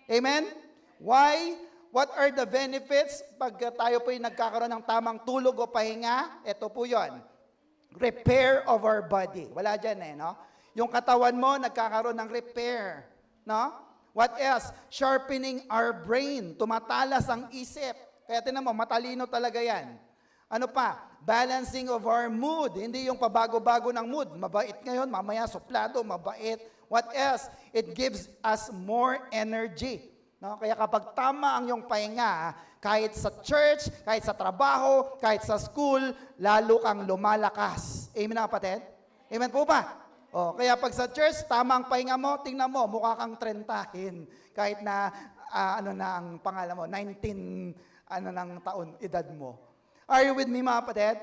Amen? Why? What are the benefits pag tayo po'y nagkakaroon ng tamang tulog o pahinga? Ito po yon. Repair of our body. Wala dyan no? Yung katawan mo, nagkakaroon ng repair. No? What else? Sharpening our brain. Tumatalas ang isip. Kaya tinan mo, matalino talaga yan. Ano pa? Balancing of our mood. Hindi yung pabago-bago ng mood. Mabait ngayon, mamaya suplado, mabait. What else? It gives us more energy. No? Kaya kapag tama ang iyong pahinga, kahit sa church, kahit sa trabaho, kahit sa school, lalo kang lumalakas. Amen na kapatid? Amen po ba? Oh, kaya pag sa church, tama ang pahinga mo, tingnan mo, mukha kang 30. Kahit na, ano na ang pangalan mo, 19, ng taon, edad mo. Are you with me mga kapatid?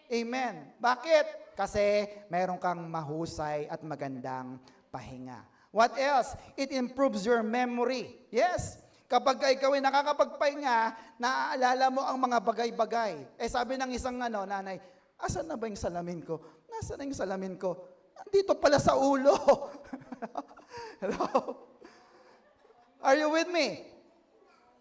Amen. Bakit? Kasi meron kang mahusay at magandang pahinga. What else? It improves your memory. Yes. Kapag ikaw ay nakakapagpahinga, naaalala mo ang mga bagay-bagay. Sabi ng isang nanay, asan na ba yung salamin ko? Nasaan na yung salamin ko? Andito pala sa ulo. Hello? Are you with me?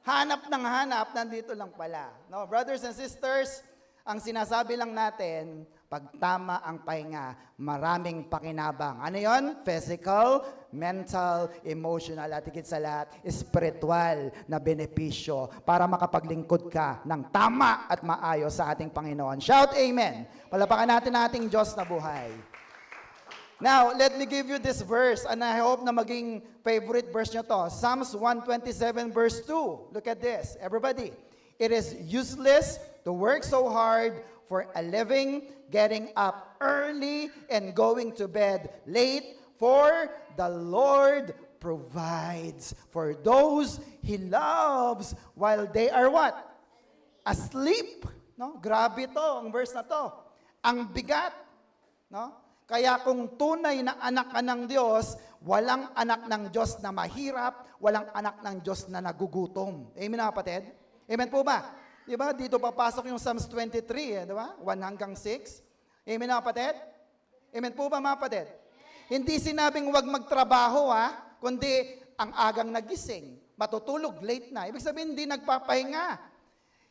Hanap ng hanap, nandito lang pala. No, brothers and sisters, ang sinasabi lang natin, pag tama ang pahinga, maraming pakinabang. Ano yon? Physical, mental, emotional, at higit sa lahat, spiritual na benepisyo para makapaglingkod ka ng tama at maayos sa ating Panginoon. Shout Amen! Palapakan natin ang ating Diyos na buhay. Now, let me give you this verse, and I hope na maging favorite verse nyo to. Psalms 127 verse 2. Look at this. Everybody. It is useless to work so hard for a living, getting up early and going to bed late, for the Lord provides for those He loves while they are what? Asleep. No? Grabe to, ang verse na to. Ang bigat. No? Kaya kung tunay na anak ka ng Diyos, walang anak ng Diyos na mahirap, walang anak ng Diyos na nagugutom. Amen na kapatid? Amen po ba? Di ba? Dito papasok yung Psalms 23, di ba? 1 hanggang 6. Amen na kapatid? Amen po ba mga kapatid? Hindi sinabing huwag magtrabaho kundi ang agang nagising. Matutulog, late na. Ibig sabihin, hindi nagpapahinga.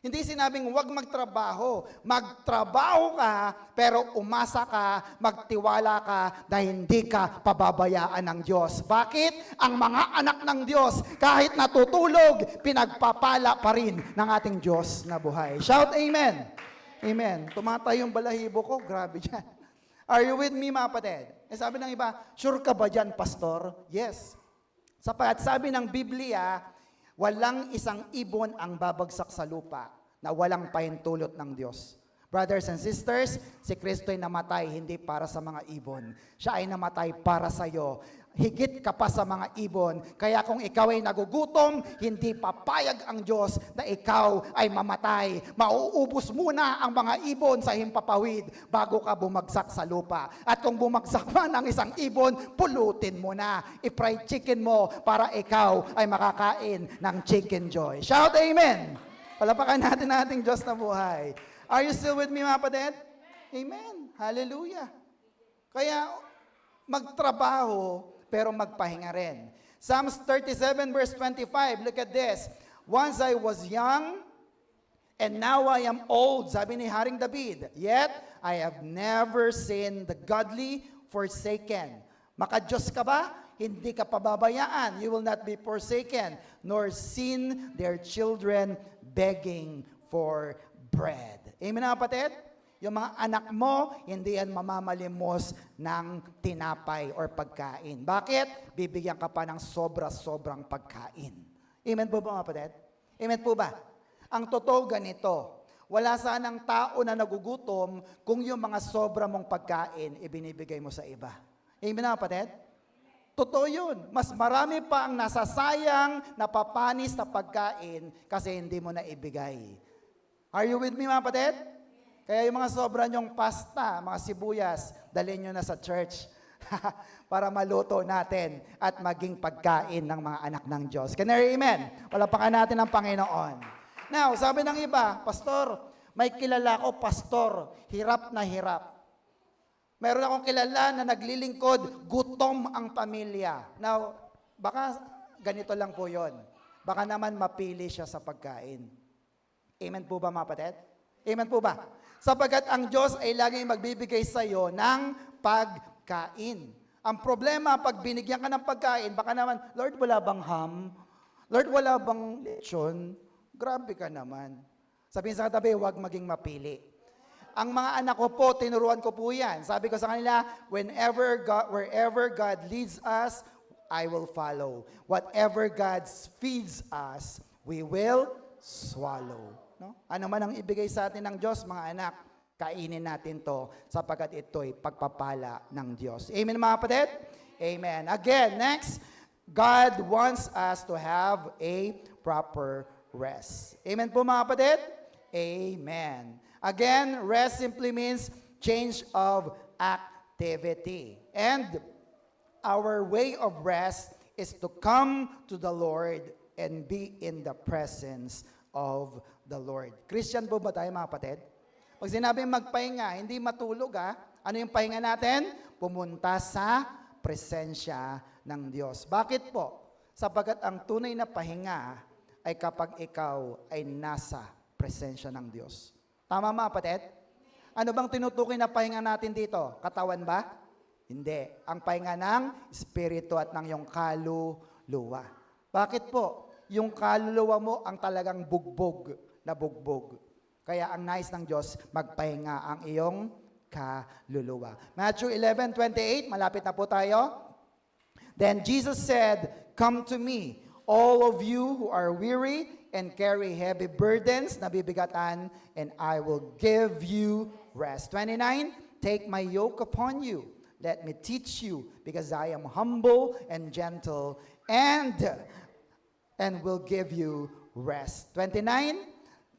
Hindi sinabing huwag magtrabaho. Magtrabaho ka, pero umasa ka, magtiwala ka, dahil hindi ka pababayaan ng Diyos. Bakit? Ang mga anak ng Diyos, kahit natutulog, pinagpapala pa rin ng ating Diyos na buhay. Shout Amen! Amen. Tumatay yung balahibo ko, grabe yan. Are you with me, mga kapatid? Sabi ng iba, sure ka ba dyan, pastor? Yes. Sapat sabi ng Biblia, walang isang ibon ang babagsak sa lupa na walang pahintulot ng Diyos. Brothers and sisters, si Kristo ay namatay hindi para sa mga ibon. Siya ay namatay para sa iyo. Higit ka pa sa mga ibon. Kaya kung ikaw ay nagugutom, hindi papayag ang Diyos na ikaw ay mamatay. Mauubos muna ang mga ibon sa himpapawid bago ka bumagsak sa lupa. At kung bumagsak man ang isang ibon, pulutin mo na. I-fried chicken mo para ikaw ay makakain ng chicken joy. Shout Amen! Palapakan natin ang ating Diyos na buhay. Are you still with me, mga kapatid? Amen. Hallelujah. Kaya, magtrabaho, pero magpahinga rin. Psalms 37 verse 25, look at this. Once I was young, and now I am old, sabi ni Haring David, yet I have never seen the godly forsaken. Maka-Diyos ka ba? Hindi ka pababayaan. You will not be forsaken, nor seen their children begging for bread. Amen na kapatid? Yung mga anak mo, hindi yan mamamalimos ng tinapay or pagkain. Bakit? Bibigyan ka pa ng sobra-sobrang pagkain. Amen po ba mga kapatid? Amen po ba? Ang totoo ganito, wala sanang tao na nagugutom kung yung mga sobra mong pagkain ibinibigay mo sa iba. Amen na kapatid? Totoo yun. Mas marami pa ang nasasayang, napapanis na pagkain kasi hindi mo na ibigay. Are you with me mga kapatid? Kaya yung mga sobra nyong pasta, mga sibuyas, dalhin nyo na sa church para maluto natin at maging pagkain ng mga anak ng Diyos. Can you amen? Walapakan natin ang Panginoon. Now, sabi ng iba, Pastor, may kilala ko, Pastor, hirap na hirap. Meron akong kilala na naglilingkod, gutom ang pamilya. Now, baka ganito lang po yon. Baka naman mapili siya sa pagkain. Amen po ba mga kapatid? Amen po ba? Sapagkat ang Diyos ay laging magbibigay sa iyo ng pagkain. Ang problema, pag binigyan ka ng pagkain, baka naman, Lord, wala bang ham? Lord, wala bang lechon? Grabe ka naman. Sabihin sa katabi, huwag maging mapili. Ang mga anak ko po, tinuruan ko po yan. Sabi ko sa kanila, wherever God leads us, I will follow. Whatever God feeds us, we will swallow. No? Ano man ang ibigay sa atin ng Diyos, mga anak, kainin natin to sapagkat ito'y pagpapala ng Diyos. Amen mga kapatid? Amen. Again, next, God wants us to have a proper rest. Amen po mga kapatid? Amen. Again, rest simply means change of activity. And our way of rest is to come to the Lord and be in the presence of the Lord. Christian po ba tayo mga kapatid? Pag sinabing magpahinga, hindi matulog ha. Ano yung pahinga natin? Pumunta sa presensya ng Diyos. Bakit po? Sapagkat ang tunay na pahinga ay kapag ikaw ay nasa presensya ng Diyos. Tama mga kapatid? Ano bang tinutukoy na pahinga natin dito? Katawan ba? Hindi. Ang pahinga ng espiritu at ng iyong kaluluwa. Bakit po? Yung kaluluwa mo ang talagang bugbog na bugbog. Kaya ang nais ng Diyos, magpahinga ang iyong kaluluwa. Matthew 11:28, malapit na po tayo. Then Jesus said, "Come to me, all of you who are weary and carry heavy burdens," nabibigatan, "and I will give you rest." 29, "Take my yoke upon you. Let me teach you, because I am humble and gentle, and will give you rest." 29,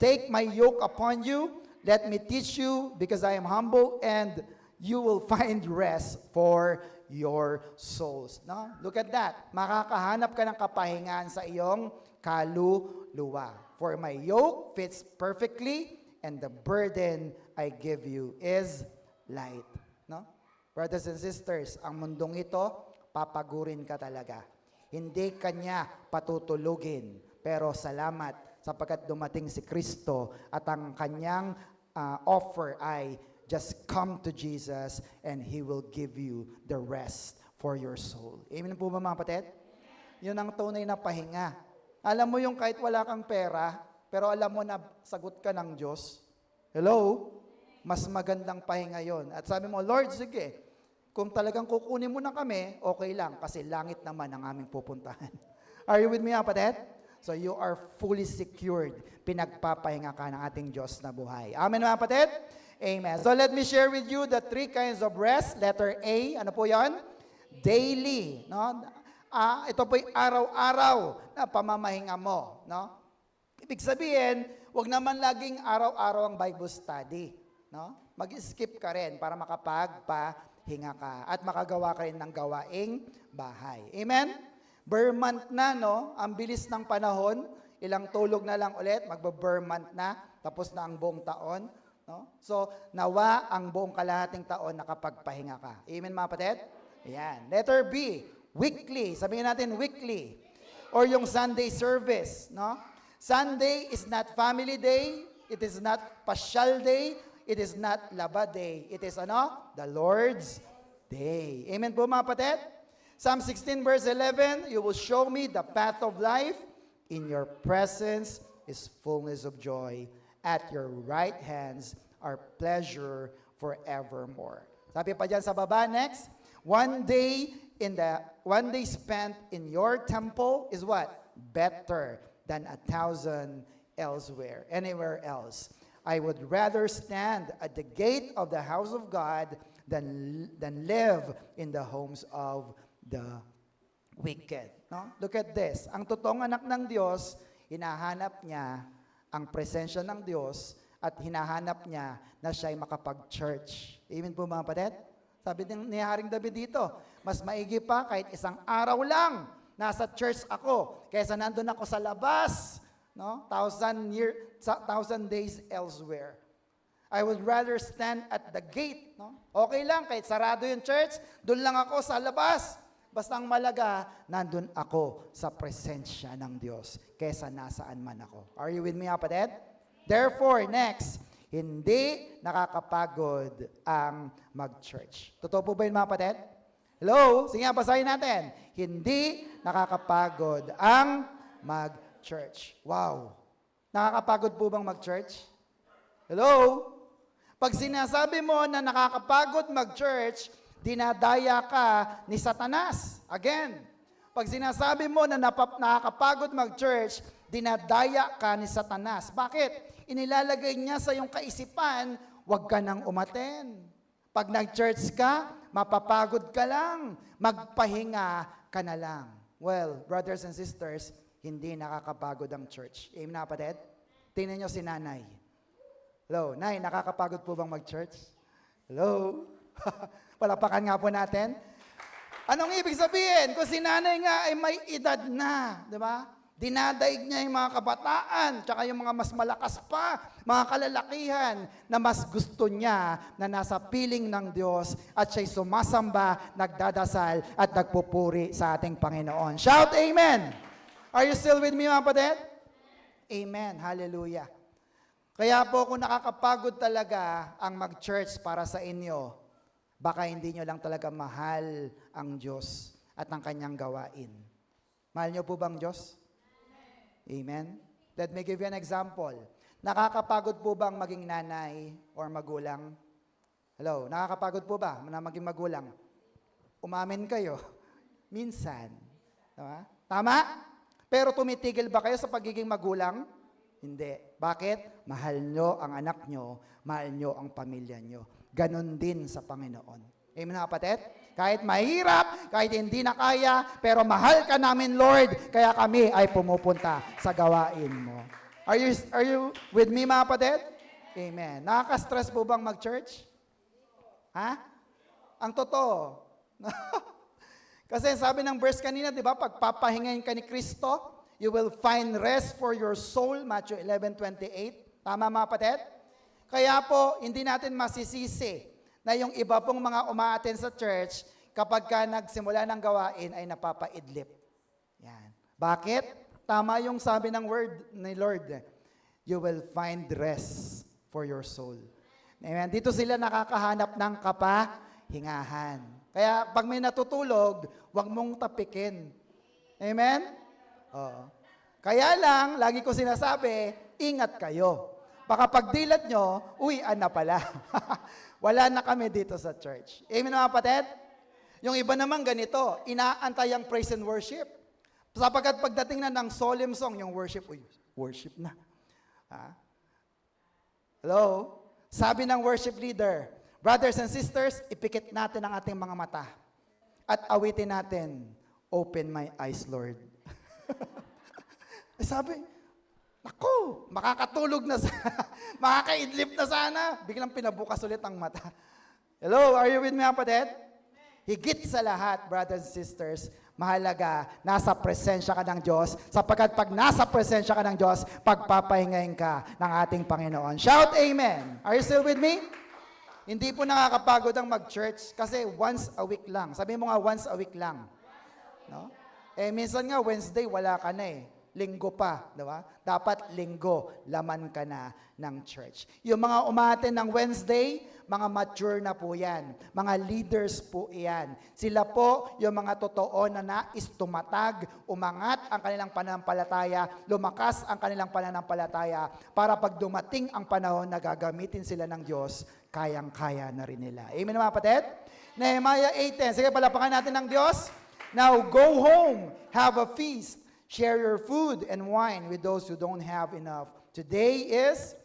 "Take my yoke upon you. Let me teach you, because I am humble, and you will find rest for your souls." No? Look at that. Makakahanap ka ng kapahingan sa iyong kaluluwa. "For my yoke fits perfectly, and the burden I give you is light." No? Brothers and sisters, ang mundong ito, papagurin ka talaga. Hindi kanya patutulugin. Pero salamat sapagkat dumating si Kristo at ang kanyang offer ay just come to Jesus and He will give you the rest for your soul. Amen po ba mga kapatid? Yun ang tunay na pahinga. Alam mo yung kahit wala kang pera, pero alam mo na sagot ka ng Diyos. Hello? Mas magandang pahinga yon. At sabi mo, Lord, sige, kung talagang kukunin mo na kami, okay lang, kasi langit naman ang aming pupuntahan. Are you with me, kapatid? So you are fully secured. Pinagpapahinga ka ng ating Diyos na buhay. Amen, mga kapatid? Amen. So let me share with you the 3 kinds of rest. Letter A, ano po yan? Daily. No? Ito po'y araw-araw na pamamahinga mo. No? Ibig sabihin, wag naman laging araw-araw ang Bible study. No? Mag-skip ka rin para makapagpahinga ka at makagawa ka rin ng gawaing bahay. Amen? Burr month na, no? Ang bilis ng panahon, ilang tulog na lang ulit, magba-burr month na, tapos na ang buong taon. No? So, nawa ang buong kalahating taon nakapagpahinga ka. Amen mga kapatid? Ayan. Letter B, weekly. Sabihin natin weekly. Or yung Sunday service, no? Sunday is not family day. It is not pasyal day. It is not laba day. It is ano? The Lord's day. Amen po mga kapatid? Psalm 16 verse 11, you will show me the path of life. In your presence is fullness of joy. At your right hands are pleasure forevermore. Sabi pa dyan sa baba, next, one day spent in your temple is what? Better than 1,000 elsewhere, anywhere else. I would rather stand at the gate of the house of God than live in the homes of the wicked. No? Look at this. Ang totoong anak ng Diyos, hinahanap niya ang presensya ng Diyos at hinahanap niya na siya'y makapag-church. Amen po mga kapatid? Sabi ni Haring David dito, mas maigi pa kahit isang araw lang nasa church ako kaysa nandun ako sa labas, no? 1,000 days elsewhere. I would rather stand at the gate, no? Okay lang kahit sarado yung church, doon lang ako sa labas. Basta ang malaga, nandun ako sa presensya ng Diyos kaysa nasaan man ako. Are you with me, kapatid? Therefore, next, hindi nakakapagod ang mag-church. Totoo po ba yun, mga kapatid? Hello? Sige nga, basahin natin. Hindi nakakapagod ang mag-church. Wow. Nakakapagod po bang mag-church? Hello? Pag sinasabi mo na nakakapagod mag-church, dinadaya ka ni Satanas. Again, pag sinasabi mo na nakakapagod mag-church, dinadaya ka ni Satanas. Bakit? Inilalagay niya sa iyong kaisipan, huwag ka nang umaten. Pag nag-church ka, mapapagod ka lang. Magpahinga ka na lang. Well, brothers and sisters, hindi nakakapagod ang church. Amen na, kapatid? Tingnan niyo si nanay. Hello, nay, nakakapagod po bang mag-church? Hello? Palapakan nga po natin. Anong ibig sabihin? Kung si nanay nga ay may edad na, di ba? Dinadaig niya yung mga kabataan, tsaka yung mga mas malakas pa, mga kalalakihan, na mas gusto niya na nasa piling ng Diyos at siya'y sumasamba, nagdadasal, at nagpupuri sa ating Panginoon. Shout Amen! Are you still with me, mga kapatid? Amen. Hallelujah. Kaya po kung nakakapagod talaga ang mag-church para sa inyo, baka hindi nyo lang talaga mahal ang Diyos at ang kanyang gawain. Mahal nyo po bang Diyos? Amen? Let me give you an example. Nakakapagod po bang maging nanay or magulang? Hello, nakakapagod po ba na maging magulang? Umamin kayo. Minsan. Tama? Tama? Pero tumitigil ba kayo sa pagiging magulang? Hindi. Bakit? Mahal nyo ang anak nyo, mahal nyo ang pamilya nyo. Ganon din sa Panginoon. Amen na kapatid? Kahit mahirap, kahit hindi na kaya, pero mahal ka namin, Lord, kaya kami ay pumupunta sa gawain mo. Are you with me, mga kapatid? Amen. Nakaka-stress po bang mag-church? Ha? Ang totoo. Kasi sabi ng verse kanina, di ba, pagpapahingayin ka ni Kristo, you will find rest for your soul, Matthew 11:28. Tama, mga kapatid? Kaya po, hindi natin masisisi na yung iba pong mga umaaten sa church, kapag ka nagsimula ng gawain, ay napapaidlip. Yan. Bakit? Tama yung sabi ng word ni Lord. You will find rest for your soul. Amen. Dito sila nakakahanap ng kapahingahan. Kaya pag may natutulog, huwag mong tapikin. Amen? Oo. Kaya lang, lagi ko sinasabi, ingat kayo. Baka pagdilat nyo, uwian na pala. Wala na kami dito sa church. Amen mga kapatid? Yung iba naman ganito, inaantay ang praise and worship. Sapagkat pagdating na ng solemn song, yung worship, worship na. Ha? Hello? Sabi ng worship leader, brothers and sisters, ipikit natin ang ating mga mata. At awitin natin, open my eyes, Lord. Sabi, naku, makakatulog na sana. Makakaidlip na sana. Biglang pinabukas ulit ang mata. Hello, are you with me, kapatid? Higit sa lahat, brothers and sisters, mahalaga, nasa presensya ka ng Diyos, sapagkat pag nasa presensya ka ng Diyos, pagpapahingayin ka ng ating Panginoon. Shout Amen! Are you still with me? Hindi po nakakapagod ang mag-church kasi once a week lang. Sabi mo nga, once a week lang. No? Minsan nga, Wednesday, wala ka na eh. Linggo pa, di ba? Dapat linggo, laman ka na ng church. Yung mga umaten ng Wednesday, mga mature na po yan. Mga leaders po yan. Sila po yung mga totoo na nais tumatag, umangat ang kanilang pananampalataya, lumakas ang kanilang pananampalataya, para pag dumating ang panahon na gagamitin sila ng Diyos, kayang-kaya na rin nila. Amen mga kapatid? Nehemiah 8:10. Sige, palapakan natin ng Diyos. Now go home, have a feast. Share your food and wine with those who don't have enough. Today is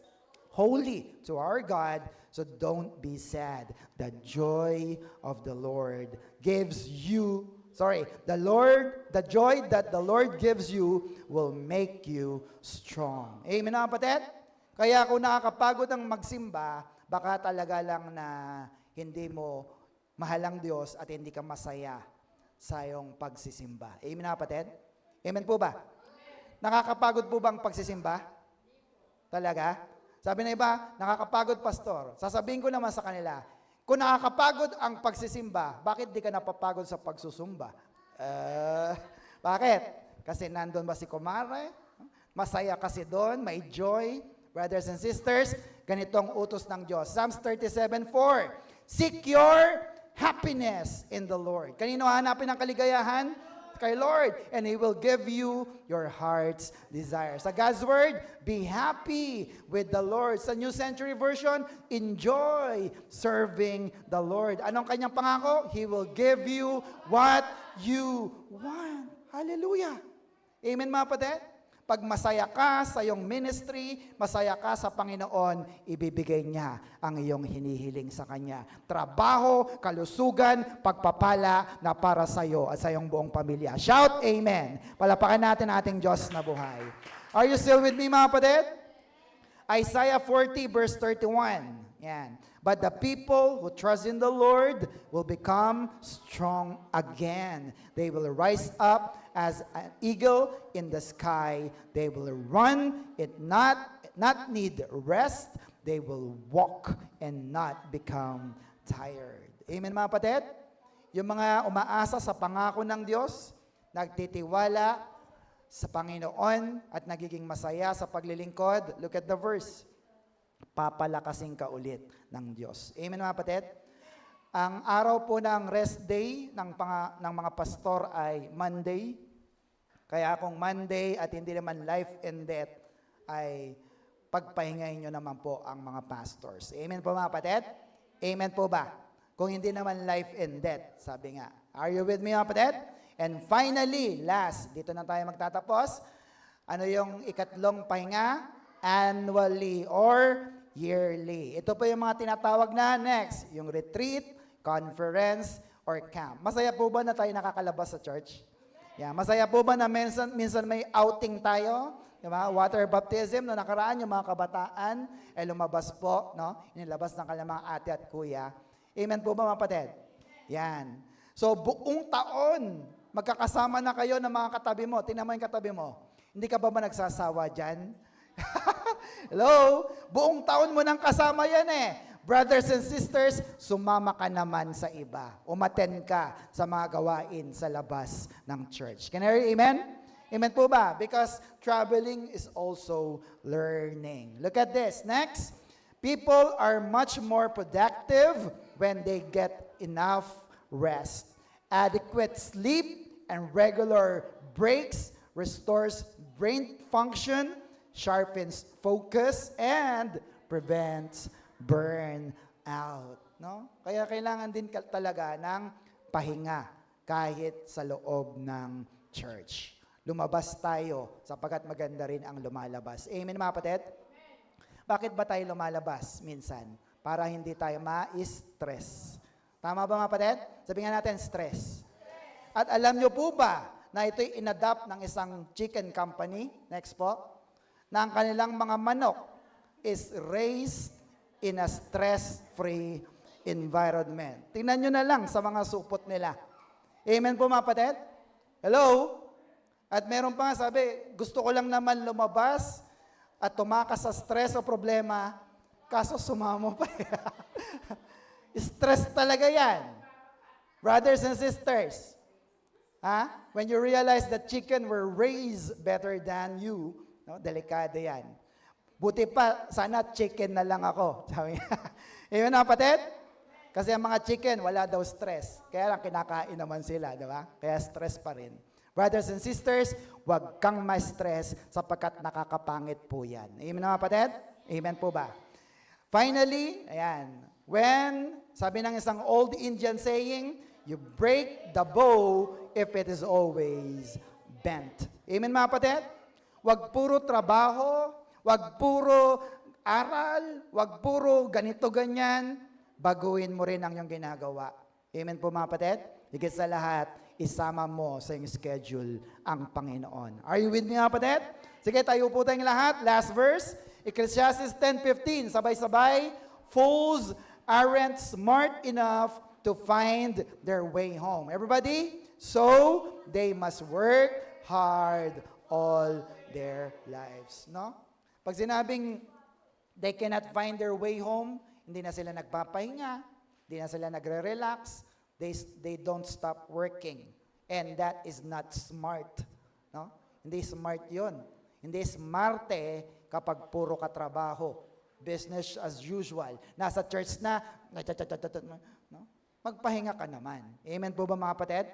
holy to our God, so don't be sad. The joy of the Lord gives you, the joy that the Lord gives you will make you strong. Amen mga kapatid? Kaya kung nakakapagod ang magsimba, baka talaga lang na hindi mo mahal ang Diyos at hindi ka masaya sa iyong pagsisimba. Amen mga kapatid? Amen po ba? Nakakapagod po bang pagsisimba? Talaga? Sabi na iba, nakakapagod pastor. Sasabihin ko naman sa kanila, kung nakakapagod ang pagsisimba, bakit di ka napapagod sa pagsusumba? Bakit? Kasi nandun ba si Kumare? Masaya kasi doon, may joy. Brothers and sisters, ganitong utos ng Diyos. Psalms 37:4. Seek your happiness in the Lord. Kanino hanapin ang kaligayahan? Kay Lord, and He will give you your heart's desire. Sa God's Word, be happy with the Lord. Sa New Century Version, enjoy serving the Lord. Anong kanyang pangako? He will give you what you want. Hallelujah. Amen mga kapatid? Pag masaya ka sa iyong ministry, masaya ka sa Panginoon, ibibigay niya ang iyong hinihiling sa Kanya. Trabaho, kalusugan, pagpapala na para sa iyo at sa iyong buong pamilya. Shout Amen. Palapakan natin ating Diyos na buhay. Are you still with me mga kapatid? Isaiah 40 verse 31. Yan. But the people who trust in the Lord will become strong again. They will rise up as an eagle in the sky. They will run and not need rest. They will walk and not become tired. Amen mga kapatid? Yung mga umaasa sa pangako ng Diyos, nagtitiwala sa Panginoon at nagiging masaya sa paglilingkod. Look at the verse. Papalakasin ka ulit ng Diyos. Amen mga kapatid? Ang araw po ng rest day ng mga pastor ay Monday. Kaya kung Monday at hindi naman life and death, ay pagpahingayin nyo naman po ang mga pastors. Amen po mga kapatid? Amen po ba? Kung hindi naman life and death, sabi nga. Are you with me mga kapatid? And finally, last, dito na tayo magtatapos. Ano yung ikatlong pahinga? Annually or yearly. Ito po yung mga tinatawag na next, yung retreat, conference, or camp. Masaya po ba na tayo nakakalabas sa church? Yeah, masaya po ba na minsan may outing tayo? Diba? Water baptism, no nakaraan yung mga kabataan, ay lumabas po, no? Inilabas ng kanilang mga ate at kuya. Amen po ba mga kapatid? Yan. So buong taon, magkakasama na kayo ng mga katabi mo. Tingnan mo yung katabi mo. Hindi ka ba nagsasawa dyan? Hello? Buong taon mo nang kasama yan eh. Brothers and sisters, sumama ka naman sa iba. Umaten ka sa mga gawain sa labas ng church. Can I hear amen? Amen po ba? Because traveling is also learning. Look at this. Next. People are much more productive when they get enough rest. Adequate sleep and regular breaks restores brain function, sharpens focus, and prevents burnout. No? Kaya kailangan din talaga ng pahinga kahit sa loob ng church. Lumabas tayo sapagkat maganda rin ang lumalabas. Amen mga kapatid? Bakit ba tayo lumalabas minsan? Para hindi tayo ma-stress. Tama ba mga kapatid? Sabihin nga natin, stress. At alam nyo po ba na ito'y inadapt ng isang chicken company? Next po. Na ang kanilang mga manok is raised in a stress-free environment. Tingnan nyo na lang sa mga supot nila. Amen po mga kapatid? Hello? At meron pa nga sabi, gusto ko lang naman lumabas at tumakas sa stress o problema Kaso sumamo pa. Stress talaga yan. Brothers and sisters, when you realize that chicken were raised better than you, no, delikado yan. Buti pa, sana chicken na lang ako. Sabi niya. Amen na kapatid? Kasi ang mga chicken, wala daw stress. Kaya lang kinakain naman sila, di ba? Kaya stress pa rin. Brothers and sisters, huwag kang ma-stress sapagkat nakakapangit po yan. Amen na kapatid? Amen po ba? Finally, ayan, sabi ng isang old Indian saying, you break the bow if it is always bent. Amen mga kapatid? Huwag puro trabaho, huwag puro aral, huwag puro ganito-ganyan, baguhin mo rin ang iyong ginagawa. Amen po mga kapatid? Higit sa lahat, isama mo sa iyong schedule ang Panginoon. Are you with me mga kapatid? Sige, tayo po tayong lahat. Last verse, Ecclesiastes 10:15, sabay-sabay, fools aren't smart enough to find their way home. Everybody? So, they must work hard all their lives. No? Pag sinabing they cannot find their way home, hindi na sila nagpapahinga, hindi na sila nagre-relax, they don't stop working. And that is not smart. No? Hindi smart yun. Hindi smarte kapag puro katrabaho. Business as usual. Nasa church na, no? Magpahinga ka naman. Amen po ba mga kapatid?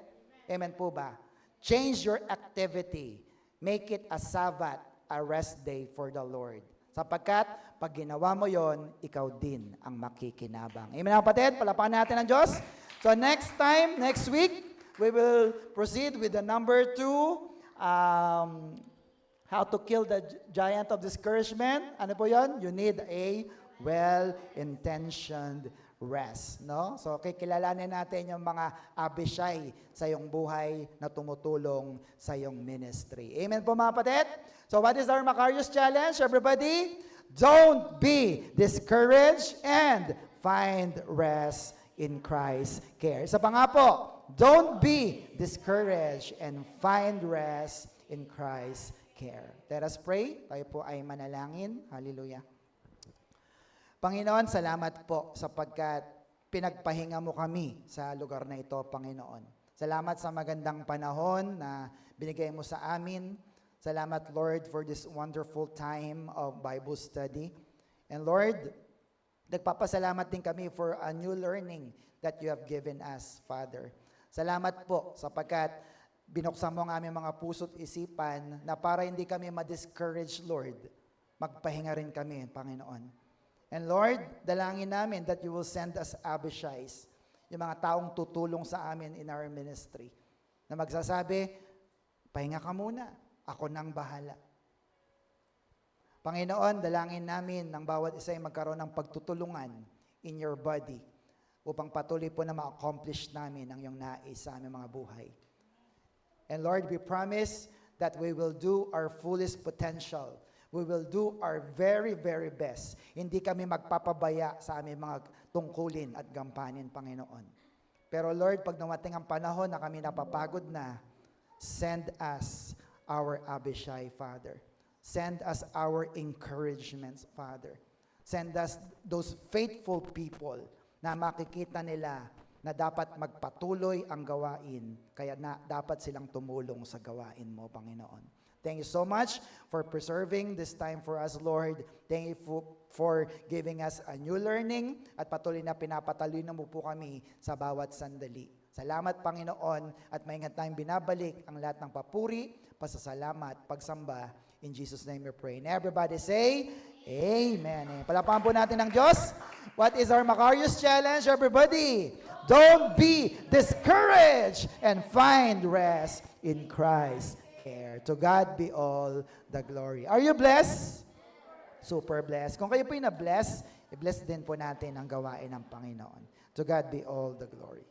Amen po ba? Change your activity. Make it a Sabbath, a rest day for the Lord. Sapagkat, pag ginawa mo yon, ikaw din ang makikinabang. Amen mga kapatid? Palapakan natin ang Diyos. So next time, next week, we will proceed with the number 2, how to kill the giant of discouragement. Ano po yon? You need a well-intentioned rest. No? So, kikilalanin natin yung mga Abishai sa iyong buhay na tumutulong sa iyong ministry. Amen po mga kapatid? So, what is our Macarius Challenge? Everybody, don't be discouraged and find rest in Christ's care. Isa pa nga po, don't be discouraged and find rest in Christ's care. Let us pray. Tayo po ay manalangin. Hallelujah. Panginoon, salamat po sapagkat pinagpahinga mo kami sa lugar na ito, Panginoon. Salamat sa magandang panahon na binigay mo sa amin. Salamat, Lord, for this wonderful time of Bible study. And Lord, nagpapasalamat din kami for a new learning that you have given us, Father. Salamat po sapagkat binuksan mo ang aming mga puso't isipan na para hindi kami ma-discourage, Lord, magpahinga rin kami, Panginoon. And Lord, dalangin namin that you will send us Abishais, yung mga taong tutulong sa amin in our ministry, na magsasabi, pahinga ka muna, ako nang bahala. Panginoon, dalangin namin ng bawat isa ay magkaroon ng pagtutulungan in your body upang patuloy po na ma-accomplish namin ang iyong nais sa aming mga buhay. And Lord, we promise that we will do our fullest potential. We will do our very, very best. Hindi kami magpapabaya sa aming mga tungkulin at gampanin, Panginoon. Pero Lord, pag dumating ang panahon na kami napapagod na, send us our Abishai, Father. Send us our encouragements, Father. Send us those faithful people na makikita nila na dapat magpatuloy ang gawain, kaya na dapat silang tumulong sa gawain mo, Panginoon. Thank you so much for preserving this time for us, Lord. Thank you for giving us a new learning at patuloy na pinapatalino mo po kami sa bawat sandali. Salamat, Panginoon, at maingat tayong binabalik ang lahat ng papuri, pasasalamat, pagsamba. In Jesus' name we pray. And everybody say, Amen. Palapakan po natin ng Diyos. What is our Macarius Challenge, everybody? Don't be discouraged and find rest in Christ. Care. To God be all the glory. Are you blessed? Super blessed. Kung kayo po na-bless, i-bless din po natin ang gawain ng Panginoon. To God be all the glory.